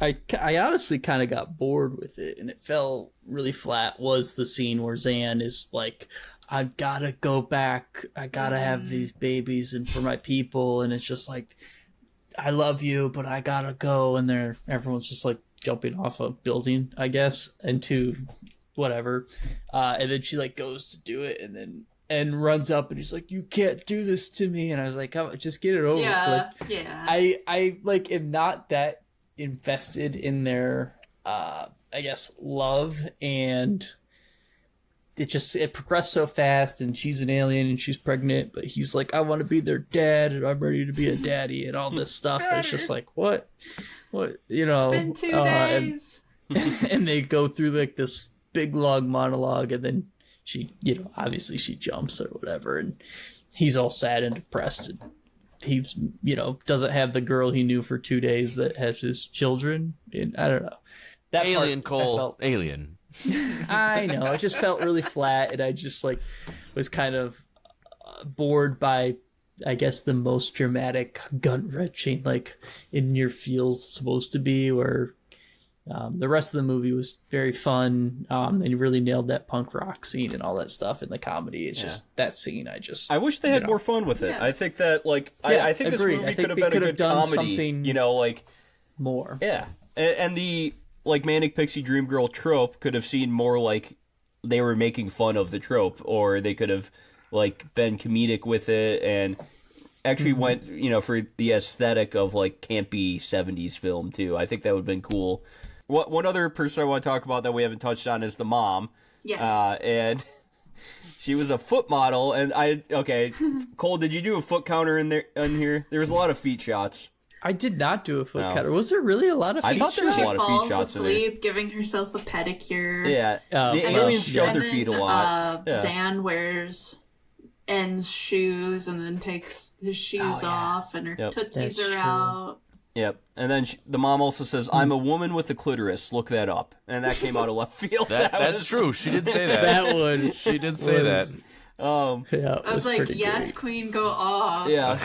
I honestly kind of got bored with it, and it fell really flat, was the scene where Zan is like, I've got to go back. I got to have these babies and for my people. And it's just like, I love you, but I got to go. And everyone's just like jumping off a building, I guess, into whatever. And then she like goes to do it and runs up and he's like, you can't do this to me. And I was like, come on, just get it over. Yeah, like, yeah. I like am not that invested in their I guess love, and it progressed so fast, and she's an alien and she's pregnant, but he's like, I want to be their dad and I'm ready to be a daddy and all this stuff. And it's just like, what It's been 2 days. And they go through like this big long monologue, and then she, obviously she jumps or whatever, and he's all sad and depressed, and he's, doesn't have the girl he knew for 2 days that has his children. And I don't know. That Alien, Cole. Alien. I know. It just felt really flat, and I just like was kind of bored by, I guess, the most dramatic, gut-wrenching, like in your feels supposed to be, where the rest of the movie was very fun, and you really nailed that punk rock scene and all that stuff in the comedy. It's just that scene. I wish they had more fun with it. Yeah. I think that I think this movie could have been a good done comedy. something more. Yeah, and the like Manic Pixie Dream Girl trope could have seemed more like they were making fun of the trope, or they could have like been comedic with it and actually went for the aesthetic of like campy 70s film too. I think that would have been cool. One other person I want to talk about that we haven't touched on is the mom. Yes. And she was a foot model, and Cole, did you do a foot counter in here? There was a lot of feet shots. I did not do a foot counter. Was there really a lot of feet I thought there was She a lot of feet falls shots asleep, giving herself a pedicure. Yeah. The aliens showed their feet a lot. Zan wears N's shoes and then takes his shoes off, and her tootsies That's are true. out. Yep. And then the mom also says, I'm a woman with a clitoris. Look that up. And that came out of left field. That's true. She did say that. That one. She did say that. Yeah, I was like, yes, great. Queen, go off. Yeah.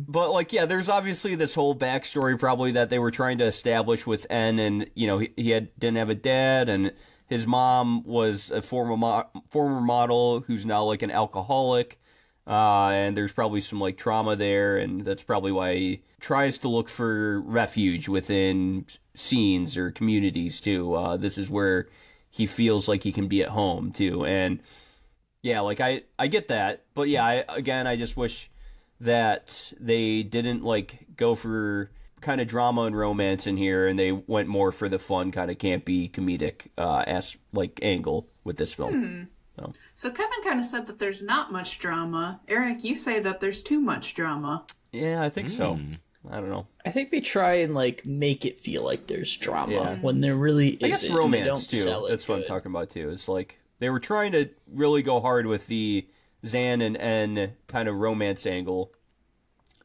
But, there's obviously this whole backstory probably that they were trying to establish with N, and, he didn't have a dad, and his mom was a former model who's now, an alcoholic, and there's probably some, trauma there, and that's probably why he tries to look for refuge within scenes or communities, too. This is where he feels like he can be at home, too, and... yeah, I get that, but yeah, I just wish that they didn't go for kind of drama and romance in here, and they went more for the fun kind of campy comedic angle with this film. So Kevin kind of said that there's not much drama. Eric, you say that there's too much drama. Yeah, I think so. I don't know. I think they try and make it feel like there's drama when there really isn't. I guess romance too. That's what I'm talking about too. It's they were trying to really go hard with the Zan and N kind of romance angle.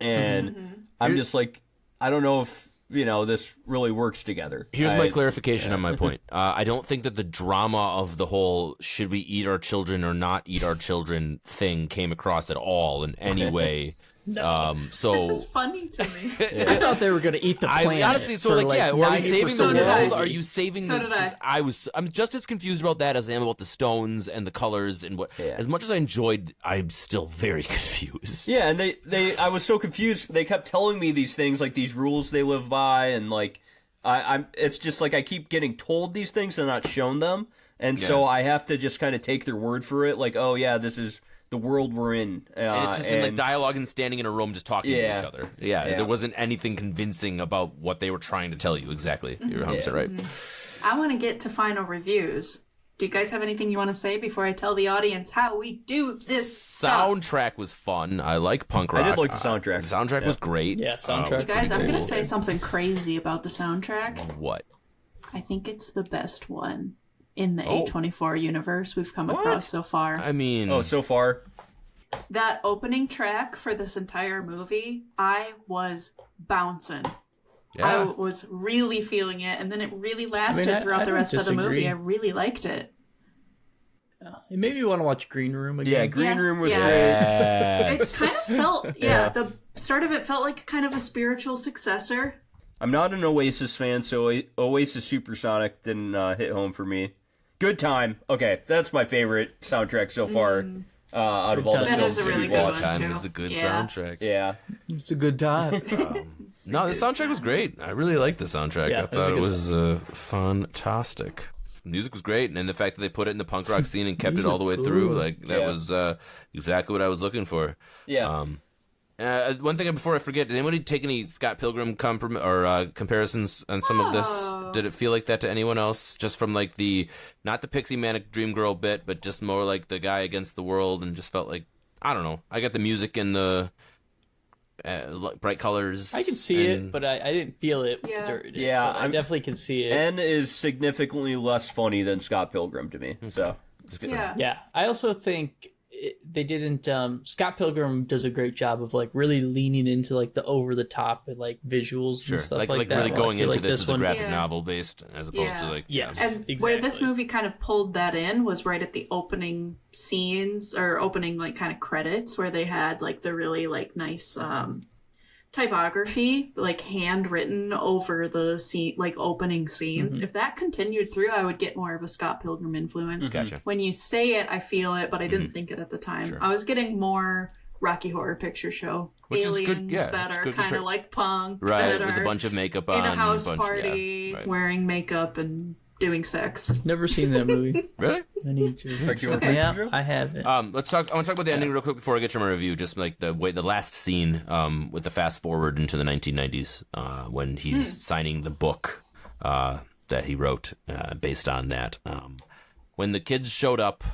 And I'm just I don't know if, this really works together. Here's my clarification on my point. I don't think that the drama of the whole should we eat our children or not eat our children thing came across at all in any way. No. So it's just funny to me. I thought they were going to eat the planet. Honestly, so for are we saving the world? Are you saving the... I'm just as confused about that as I am about the stones and the colors and what. Yeah. As much as I enjoyed, I'm still very confused. Yeah, and I was so confused. They kept telling me these things, these rules they live by, and It's just like I keep getting told these things and not shown them, and so I have to just kind of take their word for it. Like, oh yeah, this is the world we're in. And it's just in like dialogue and standing in a room just talking to each other. Yeah, Yeah. there wasn't anything convincing about what they were trying to tell you exactly. You're 100% right. I want to get to final reviews. Do you guys have anything you want to say before I tell the audience how we do this stuff? Soundtrack was fun. I like punk rock. I did like the soundtrack. The soundtrack was great. Yeah, soundtrack. Guys, I'm cool. going to say something crazy about the soundtrack. What? I think it's the best one in the A24 universe we've come across so far. I mean... Oh, so far. That opening track for this entire movie, I was bouncing. I yeah. was really feeling it, and then it really lasted I throughout the don't rest of the disagree. movie. I really liked it. It made me want to watch Green Room again. Yeah, Green Yeah. Room was Yeah. great. It kind of felt, the start of it felt like kind of a spiritual successor. I'm not an Oasis fan, so Oasis Supersonic didn't hit home for me. Good Time. Okay, that's my favorite soundtrack so far out of all the Time. That films is a really we've good watched. one. Time too. is a good Yeah. soundtrack. Yeah. It's a good time. No, the soundtrack was great. I really liked the soundtrack. Yeah, I it thought it was was fantastic. The music was great, and the fact that they put it in the punk rock scene and kept it all the way through, like that was exactly what I was looking for. Yeah. One thing before I forget, did anybody take any Scott Pilgrim comparisons on some of this? Did it feel like that to anyone else? Just from like not the Pixie Manic Dream Girl bit, but just more like the guy against the world, and just felt like, I don't know. I got the music and the bright colors. I can see it, but I didn't feel it. Yeah. Yeah, I definitely can see it. N is significantly less funny than Scott Pilgrim to me. So it's good. Yeah. Yeah, I also think they didn't. Scott Pilgrim does a great job of like really leaning into like the over the top and like visuals Sure, and stuff like like that. really while I going feel into like this as a one- graphic Yeah. novel based, as opposed Yeah. to like Yes. And where this Exactly. movie kind of pulled that in was right at the opening scenes or opening like kind of credits where they had like the really like nice typography like handwritten over the scene like opening scenes. If that continued through, I would get more of a Scott Pilgrim influence. Gotcha. When you say it, I feel it, but I didn't think it at the time. I was getting more Rocky Horror Picture Show. Which is aliens good, yeah, that it's are good kind of compar- like punk right that with a are bunch of makeup on in a house bunch, party yeah, right. wearing makeup and doing sex. Never seen that movie. Really? I need to. Okay. Yeah, I haven't. Let's talk. I want to talk about the ending real quick before I get to my review. Just like the last scene, with the fast forward into the 1990s, when he's signing the book that he wrote based on that. When the kids showed up,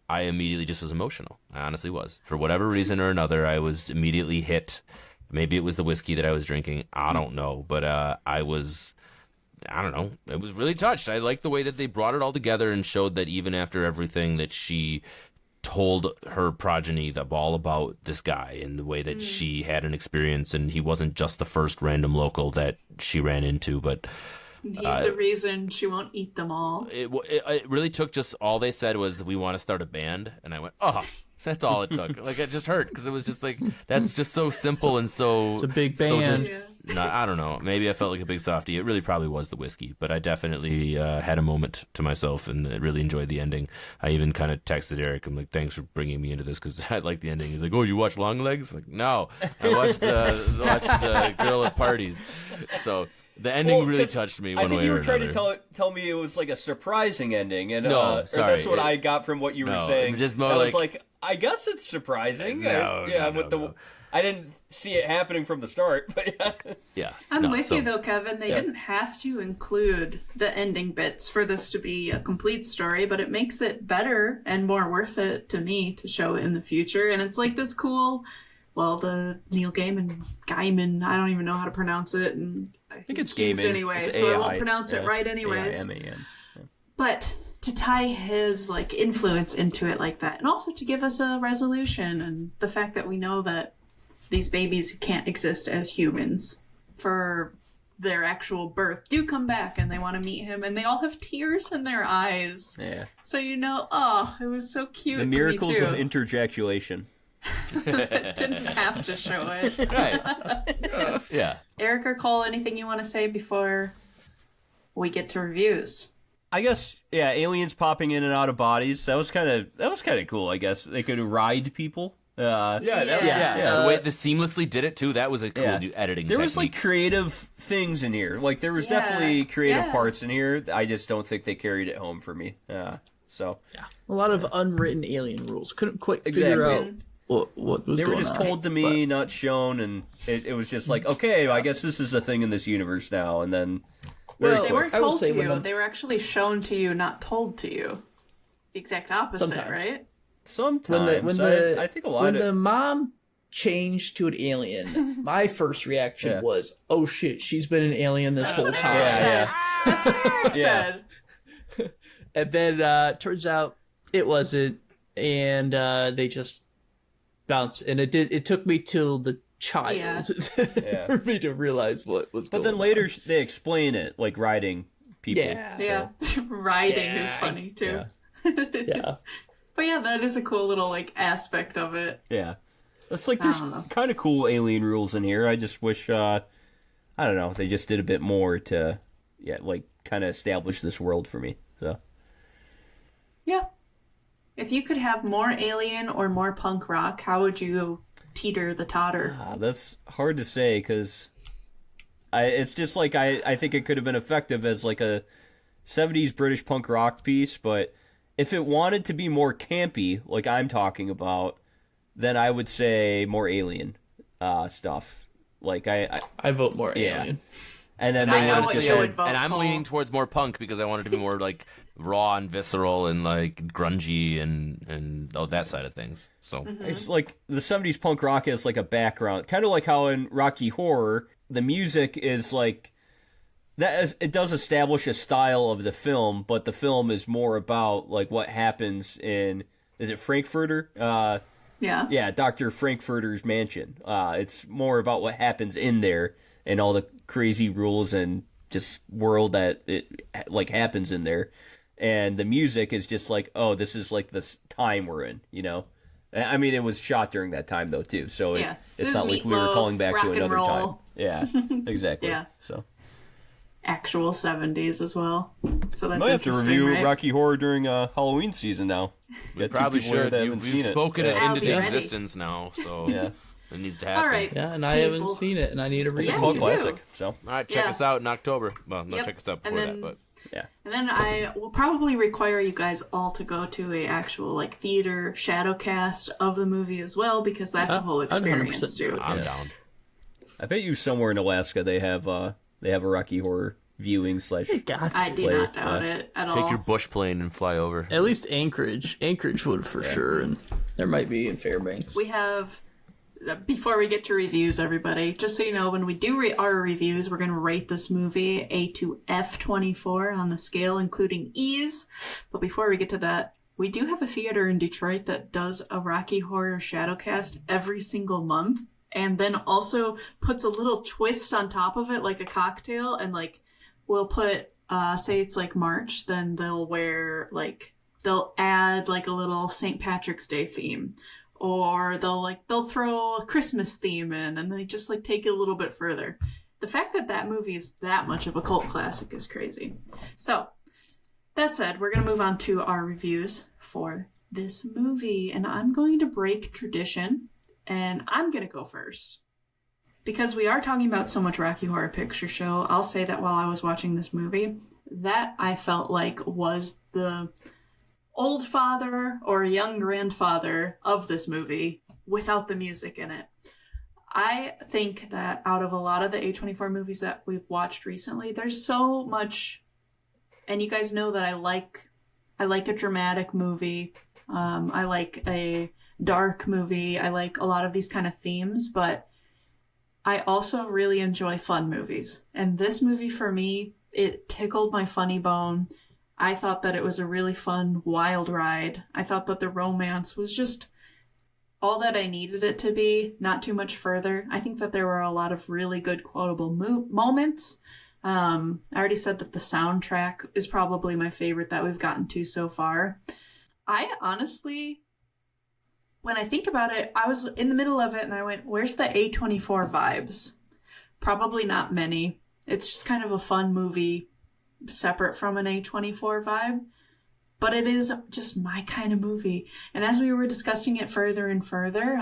I immediately just was emotional. I honestly was. For whatever reason or another, I was immediately hit. Maybe it was the whiskey that I was drinking. I don't know, but I was. I don't know. I was really touched. I liked the way that they brought it all together and showed that even after everything that she told her progeny all about this guy and the way that she had an experience, and he wasn't just the first random local that she ran into, but He's the reason she won't eat them all. it really took just all they said was, we want to start a band. And I went, oh, that's all it took. Like, it just hurt because it was just like, that's just so simple and so... It's a big so band. just- No, I don't know. Maybe I felt like a big softie. It really probably was the whiskey, but I definitely had a moment to myself and really enjoyed the ending. I even kind of texted Eric. I'm like, thanks for bringing me into this because I like the ending. He's like, oh, you watch Long Legs? Like, no, I watched the Girl at Parties. So the ending Well, really 'cause touched me I one think way you or were trying another. to tell me it was like a surprising ending, and No, or sorry. that's what I got from what you were No, saying. it was just more I was like- like, I guess it's surprising. No, yeah, no, with no. I didn't see it happening from the start, but yeah. Yeah, I'm no, with so- you though, Kevin. They didn't have to include the ending bits for this to be a complete story, but it makes it better and more worth it to me to show it in the future. And it's like this cool, well, the Neil Gaiman, I don't even know how to pronounce it, and I think it's confused Gaiman. anyway, It's so I AI, won't pronounce it yeah. right anyways. A-I-M-A-N. But to tie his like influence into it like that, and also to give us a resolution, and the fact that we know that these babies who can't exist as humans for their actual birth do come back and they want to meet him, and they all have tears in their eyes. Yeah. So it was so cute. The to miracles me of too. interjaculation. Didn't have to show it. Right. Yeah. Eric or Cole, anything you want to say before we get to reviews? I guess, yeah, aliens popping in and out of bodies. That was kind of cool. I guess they could ride people. Yeah. The way they seamlessly did it too, that was a cool editing There technique. was like creative things in here. Like there was definitely creative parts in here. I just don't think they carried it home for me. So a lot of unwritten alien rules. Couldn't quite figure out what was going on. They were just told to me, not shown, and it was just like, okay, I guess this is a thing in this universe now. And then, they weren't told to you. They were actually shown to you, not told to you. The exact opposite, Sometimes. Right? Sometimes. I think a lot when of the mom changed to an alien, my first reaction was, "Oh shit, she's been an alien this whole time." That's what Eric said. And then turns out it wasn't, and they just bounced. And it took me till the child for me to realize what was going on. But then later they explain it, like riding people. Yeah. Riding is funny too. Yeah. But yeah, that is a cool little like aspect of it. Yeah. It's like there's kind of cool alien rules in here. I just wish, I don't know, they just did a bit more to, like kind of establish this world for me. So. Yeah. If you could have more alien or more punk rock, how would you teeter the totter? That's hard to say because it's just like I think it could have been effective as like a 70s British punk rock piece, but if it wanted to be more campy, like I'm talking about, then I would say more alien stuff. Like I vote more alien. And then I know what you would vote and I'm for. leaning towards more punk because I want it to be more like raw and visceral and like grungy and that side of things. So It's like the 70s punk rock is like a background, kind of like how in Rocky Horror the music is like it does establish a style of the film, but the film is more about like what happens in, is it Frankfurter? Yeah, Dr. Frankfurter's mansion. It's more about what happens in there and all the crazy rules and just world that it like happens in there. And the music is just like, oh, this is like this time we're in, you know? I mean, it was shot during that time though too, so it's not like we were calling back to another time. Yeah, exactly. So actual 70s as well. So that's might have to interesting, review right? Rocky Horror during Halloween season now. we probably should. You've spoken it I'll into be ready. existence now, so it needs to happen. All right. Yeah, and I haven't seen it, and I need to read It's a it. cult you classic. do. So All right, check us out in October. Well, no, Yep. check us out And before then- that, but And then I will probably require you guys all to go to a actual like theater shadowcast of the movie as well, because that's a whole I'd 100% experience do too. it. I'm down. I bet you somewhere in Alaska they have a Rocky Horror viewing slash. Got I to. do not doubt it at all. Take your bush plane and fly over. At least Anchorage. Anchorage would for sure, and there might be in Fairbanks. We have, before we get to reviews, everybody, just so you know, when we do our reviews, we're going to rate this movie A to F24 on the scale, including E's. But before we get to that, we do have a theater in Detroit that does a Rocky Horror Shadowcast every single month, and then also puts a little twist on top of it, like a cocktail, and like we'll put, say it's like March, then they'll add like a little St. Patrick's Day theme. Or they'll throw a Christmas theme in, and they just like take it a little bit further. The fact that movie is that much of a cult classic is crazy. So, that said, we're gonna move on to our reviews for this movie, and I'm going to break tradition, and I'm gonna go first. Because we are talking about so much Rocky Horror Picture Show, I'll say that while I was watching this movie, that I felt like was the old father or young grandfather of this movie without the music in it. I think that out of a lot of the A24 movies that we've watched recently, there's so much, and you guys know that I like a dramatic movie. I like a dark movie. I like a lot of these kind of themes, but I also really enjoy fun movies. And this movie for me, it tickled my funny bone. I thought that it was a really fun, wild ride. I thought that the romance was just all that I needed it to be, not too much further. I think that there were a lot of really good quotable moments. I already said that the soundtrack is probably my favorite that we've gotten to so far. I honestly, when I think about it, I was in the middle of it and I went, where's the A24 vibes? Probably not many. It's just kind of a fun movie separate from an A24 vibe. but it is just my kind of movie. And as we were discussing it further and further,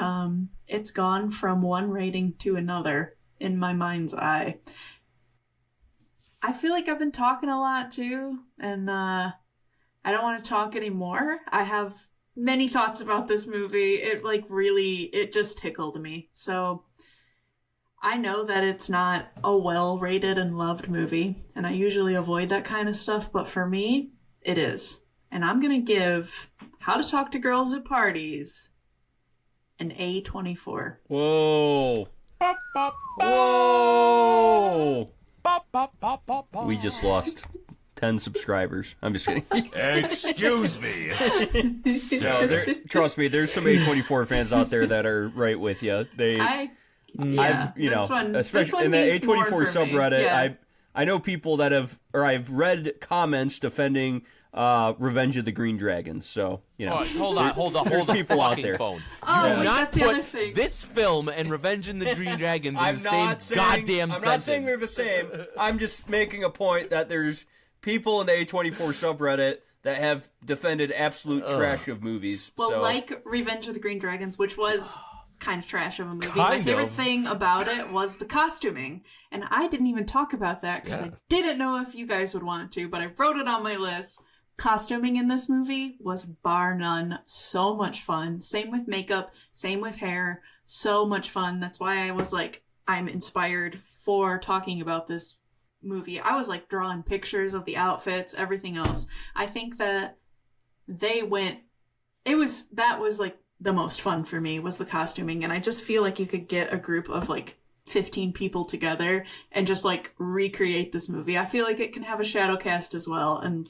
it's gone from one rating to another in my mind's eye. I feel like I've been talking a lot too, and I don't want to talk anymore. I have many thoughts about this movie. It just tickled me. So I know that it's not a well-rated and loved movie, and I usually avoid that kind of stuff, but for me, it is. And I'm going to give How to Talk to Girls at Parties an A24. Whoa. Whoa. We just lost 10 subscribers. I'm just kidding. Excuse me. No, trust me, there's some A24 fans out there that are right with you. Especially in the A24 subreddit, yeah. I know people that I've read comments defending Revenge of the Green Dragons. So, hold on. There's people out there. Phone. That's the other thing. This film and Revenge of the Green Dragons in the same goddamn sentence. I'm not saying they're the same. I'm just making a point that there's people in the A24 subreddit that have defended absolute trash of movies. Well, like Revenge of the Green Dragons, which was kind of trash of a movie. My favorite thing about it was the costuming. And I didn't even talk about that because I didn't know if you guys would want to, but I wrote it on my list. Costuming in this movie was bar none so much fun. Same with makeup, same with hair, so much fun. That's why I was like, I'm inspired for talking about this movie. I was like drawing pictures of the outfits, everything else. I think that that was like the most fun for me was the costuming. And I just feel like you could get a group of like 15 people together and just like recreate this movie. I feel like it can have a shadow cast as well. And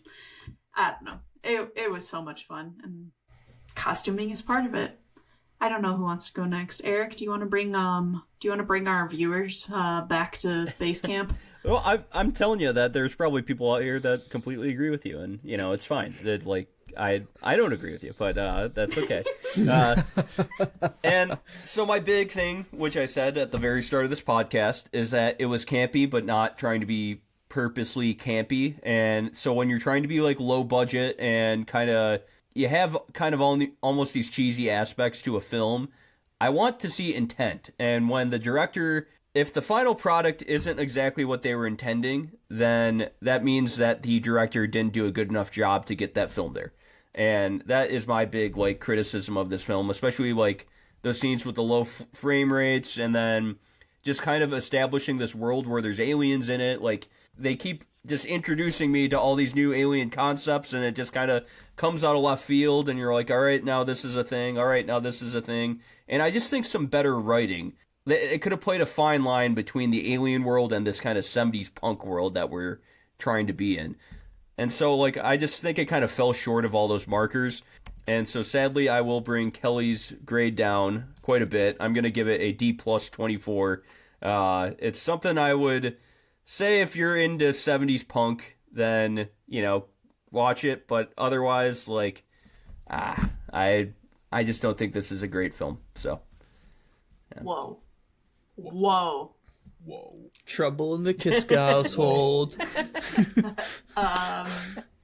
I don't know. It was so much fun, and costuming is part of it. I don't know who wants to go next. Eric, do you want to bring our viewers back to base camp? Well, I'm telling you that there's probably people out here that completely agree with you, and it's fine. That I don't agree with you, but that's okay. And so my big thing, which I said at the very start of this podcast, is that it was campy, but not trying to be purposely campy. And so when you're trying to be like low budget and you have kind of almost these cheesy aspects to a film, I want to see intent. And when the director, if the final product isn't exactly what they were intending, then that means that the director didn't do a good enough job to get that film there. And that is my big like criticism of this film, especially like those scenes with the low frame rates, and then just kind of establishing this world where there's aliens in it. Like, they keep just introducing me to all these new alien concepts, and it just kind of comes out of left field, and you're like, all right, now this is a thing. All right, now this is a thing. And I just think some better writing. It could have played a fine line between the alien world and this kind of 70s punk world that we're trying to be in. And so, like, I just think it kind of fell short of all those markers. And so, sadly, I will bring Kelly's grade down quite a bit. I'm going to give it a D plus 24. It's something I would say if you're into 70s punk, then, watch it. But otherwise, like, I just don't think this is a great film. So, yeah. Whoa. Trouble in the Kiska household.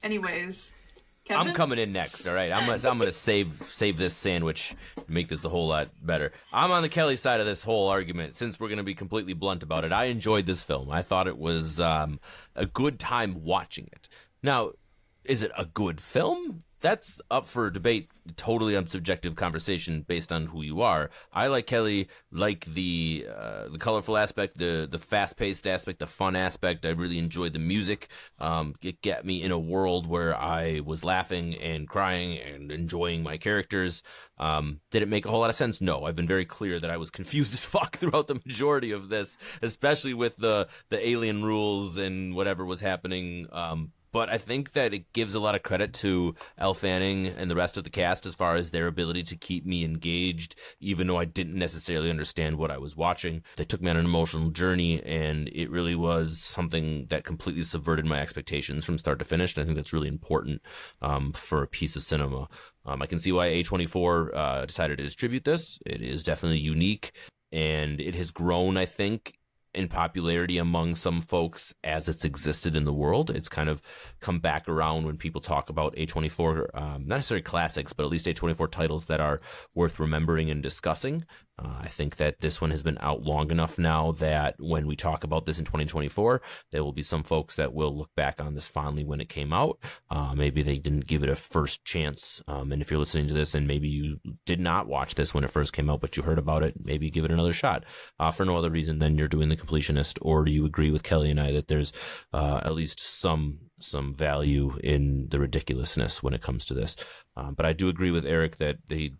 Anyways, Kevin? I'm coming in next. All right, I'm gonna save this sandwich, make this a whole lot better. I'm on the Kelly side of this whole argument. Since we're gonna be completely blunt about it, I enjoyed this film. I thought it was a good time watching it. Now, is it a good film? That's up for debate, totally on subjective conversation based on who you are. I, like Kelly, like the colorful aspect, the fast-paced aspect, the fun aspect. I really enjoyed the music. It got me in a world where I was laughing and crying and enjoying my characters. Did it make a whole lot of sense? No. I've been very clear that I was confused as fuck throughout the majority of this, especially with the alien rules and whatever was happening. But I think that it gives a lot of credit to Elle Fanning and the rest of the cast as far as their ability to keep me engaged, even though I didn't necessarily understand what I was watching. They took me on an emotional journey, and it really was something that completely subverted my expectations from start to finish. And I think that's really important for a piece of cinema. I can see why A24 decided to distribute this. It is definitely unique, and it has grown, I think, in popularity among some folks as it's existed in the world. It's kind of come back around when people talk about A24, not necessarily classics, but at least A24 titles that are worth remembering and discussing. I think that this one has been out long enough now that when we talk about this in 2024, there will be some folks that will look back on this fondly when it came out. Maybe they didn't give it a first chance. And if you're listening to this and maybe you did not watch this when it first came out, but you heard about it, maybe give it another shot. For no other reason than you're doing the completionist, or do you agree with Kelly and I that there's at least some value in the ridiculousness when it comes to this. But I do agree with Eric that they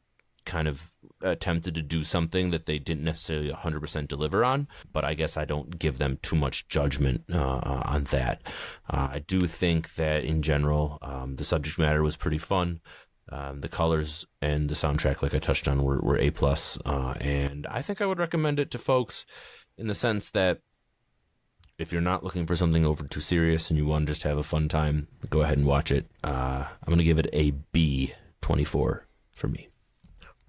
kind of attempted to do something that they didn't necessarily 100% deliver on, but I guess I don't give them too much judgment on that. I do think that in general, the subject matter was pretty fun. The colors and the soundtrack, like I touched on, were A+, and I think I would recommend it to folks in the sense that if you're not looking for something over too serious and you want to just have a fun time, go ahead and watch it. I'm going to give it a B24 for me.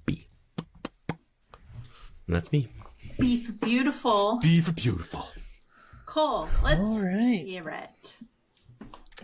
B. And that's me. B for beautiful. B for beautiful. Cole, let's All right. hear it.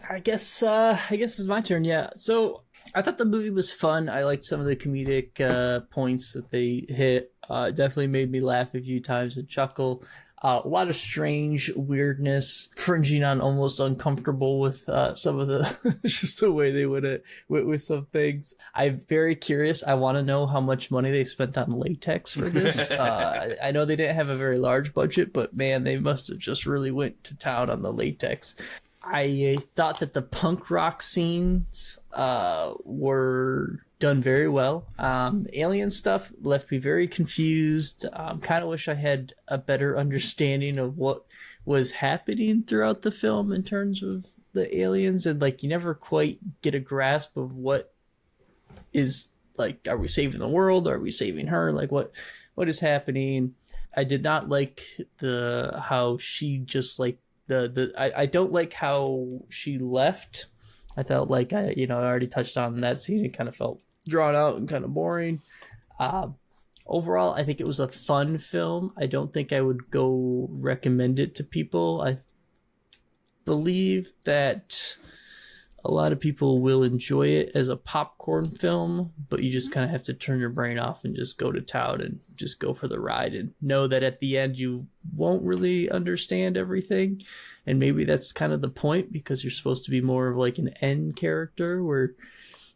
I guess it's my turn. Yeah. So I thought the movie was fun. I liked some of the comedic points that they hit. It definitely made me laugh a few times and chuckle. A lot of strange weirdness, fringing on almost uncomfortable with some of the just the way they would with some things. I'm very curious. I want to know how much money they spent on latex for this. I know they didn't have a very large budget, but man, they must have just really went to town on the latex. I thought that the punk rock scenes were done very well. The alien stuff left me very confused. Kind of wish I had a better understanding of what was happening throughout the film in terms of the aliens, and like you never quite get a grasp of what is like. Are we saving the world? Are we saving her? Like what is happening? I did not like how she just like I don't like how she left. I felt like I already touched on that scene. It kind of felt drawn out and kind of boring. Overall, I think it was a fun film. I don't think I would go recommend it to people. I believe that a lot of people will enjoy it as a popcorn film, but you just kind of have to turn your brain off and just go to town and just go for the ride and know that at the end you won't really understand everything. And maybe that's kind of the point, because you're supposed to be more of like an end character where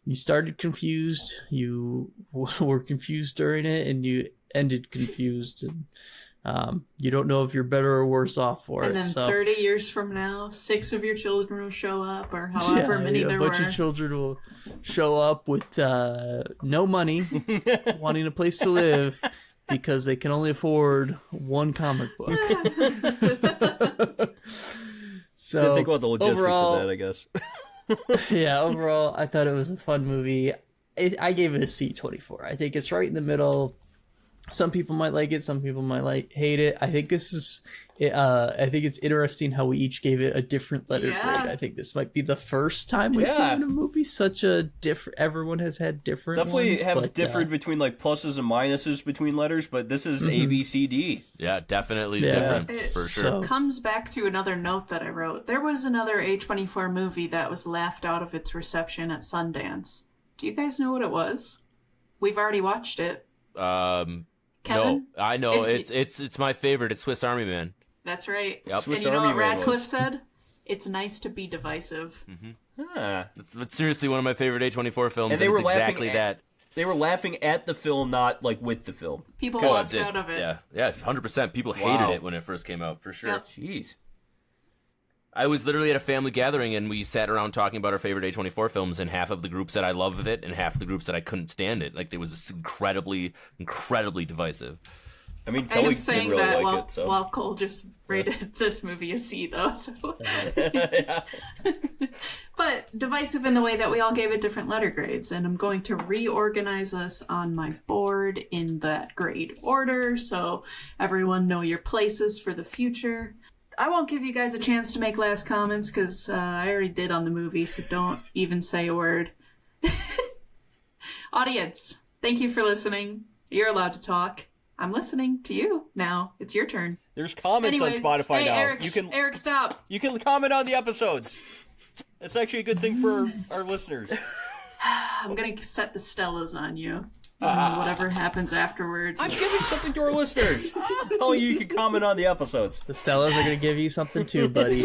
you started confused, you were confused during it, and you ended confused, and you don't know if you're better or worse off for it. And then 30 years from now, 6 of your children will show up, or however many there were. A bunch of children will show up with no money, wanting a place to live, because they can only afford one comic book. So Didn't think about the logistics overall, of that, I guess. yeah, overall, I thought it was a fun movie. I gave it a C24. I think it's right in the middle. Some people might like it. Some people might hate it. I think this is. I think it's interesting how we each gave it a different letter grade. I think this might be the first time we've given a movie such a different. Everyone has had different. Definitely ones, have differed between like pluses and minuses between letters, but this is A, B, C, D. Yeah, definitely different for sure. It comes back to another note that I wrote. There was another A24 movie that was laughed out of its reception at Sundance. Do you guys know what it was? We've already watched it. Kevin? No, I know. It's my favorite. It's Swiss Army Man. That's right. Yep. And you know what Radcliffe said? It's nice to be divisive. It's seriously one of my favorite A24 films, and they were it's exactly that. They were laughing at the film, not like with the film. People left out of it. Yeah, 100%. People hated it when it first came out, for sure. Yep. Jeez. I was literally at a family gathering, and we sat around talking about our favorite A24 films, and half of the group said I loved it, and half of the group said I couldn't stand it. Like, it was just incredibly, incredibly divisive. I mean, I Kelly am saying didn't really that like it, so. while Cole just rated this movie a C, though. So. But divisive in the way that we all gave it different letter grades, and I'm going to reorganize us on my board in that grade order, so everyone know your places for the future. I won't give you guys a chance to make last comments, because I already did on the movie, so don't even say a word. Audience, thank you for listening. You're allowed to talk. I'm listening to you now. It's your turn. There's comments Anyways, on Spotify hey, now. Eric, stop. You can comment on the episodes. It's actually a good thing for our listeners. I'm going to set the Stellas on you. Whatever happens afterwards. I'm giving something to our listeners. I'm telling you can comment on the episodes. The Stellas are going to give you something too, buddy.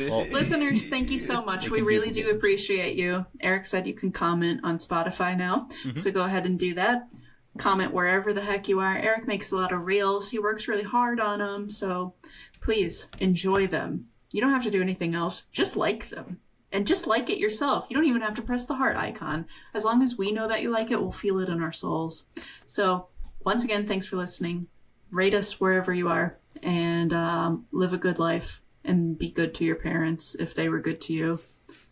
Well, Listeners, thank you so much. We really do appreciate you. Eric said you can comment on Spotify now, so go ahead and do that. Comment wherever the heck you are. Eric makes a lot of reels. He works really hard on them, so please enjoy them. You don't have to do anything else. Just like them. And just like it yourself. You don't even have to press the heart icon. As long as we know that you like it, we'll feel it in our souls. So, once again, thanks for listening. Rate us wherever you are. And live a good life. And be good to your parents if they were good to you.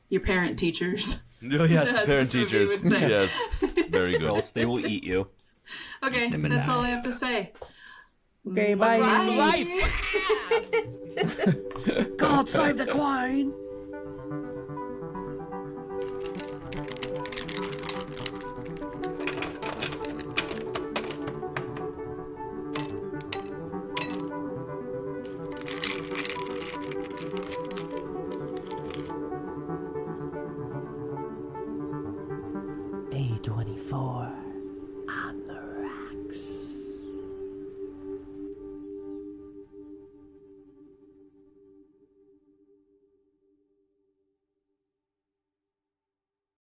Your parent teachers. Oh, yes, As parent this movie teachers. would say. Yes, very or good. else they will eat you. Okay, that's all I have to say. Okay, bye. God save the queen! A24.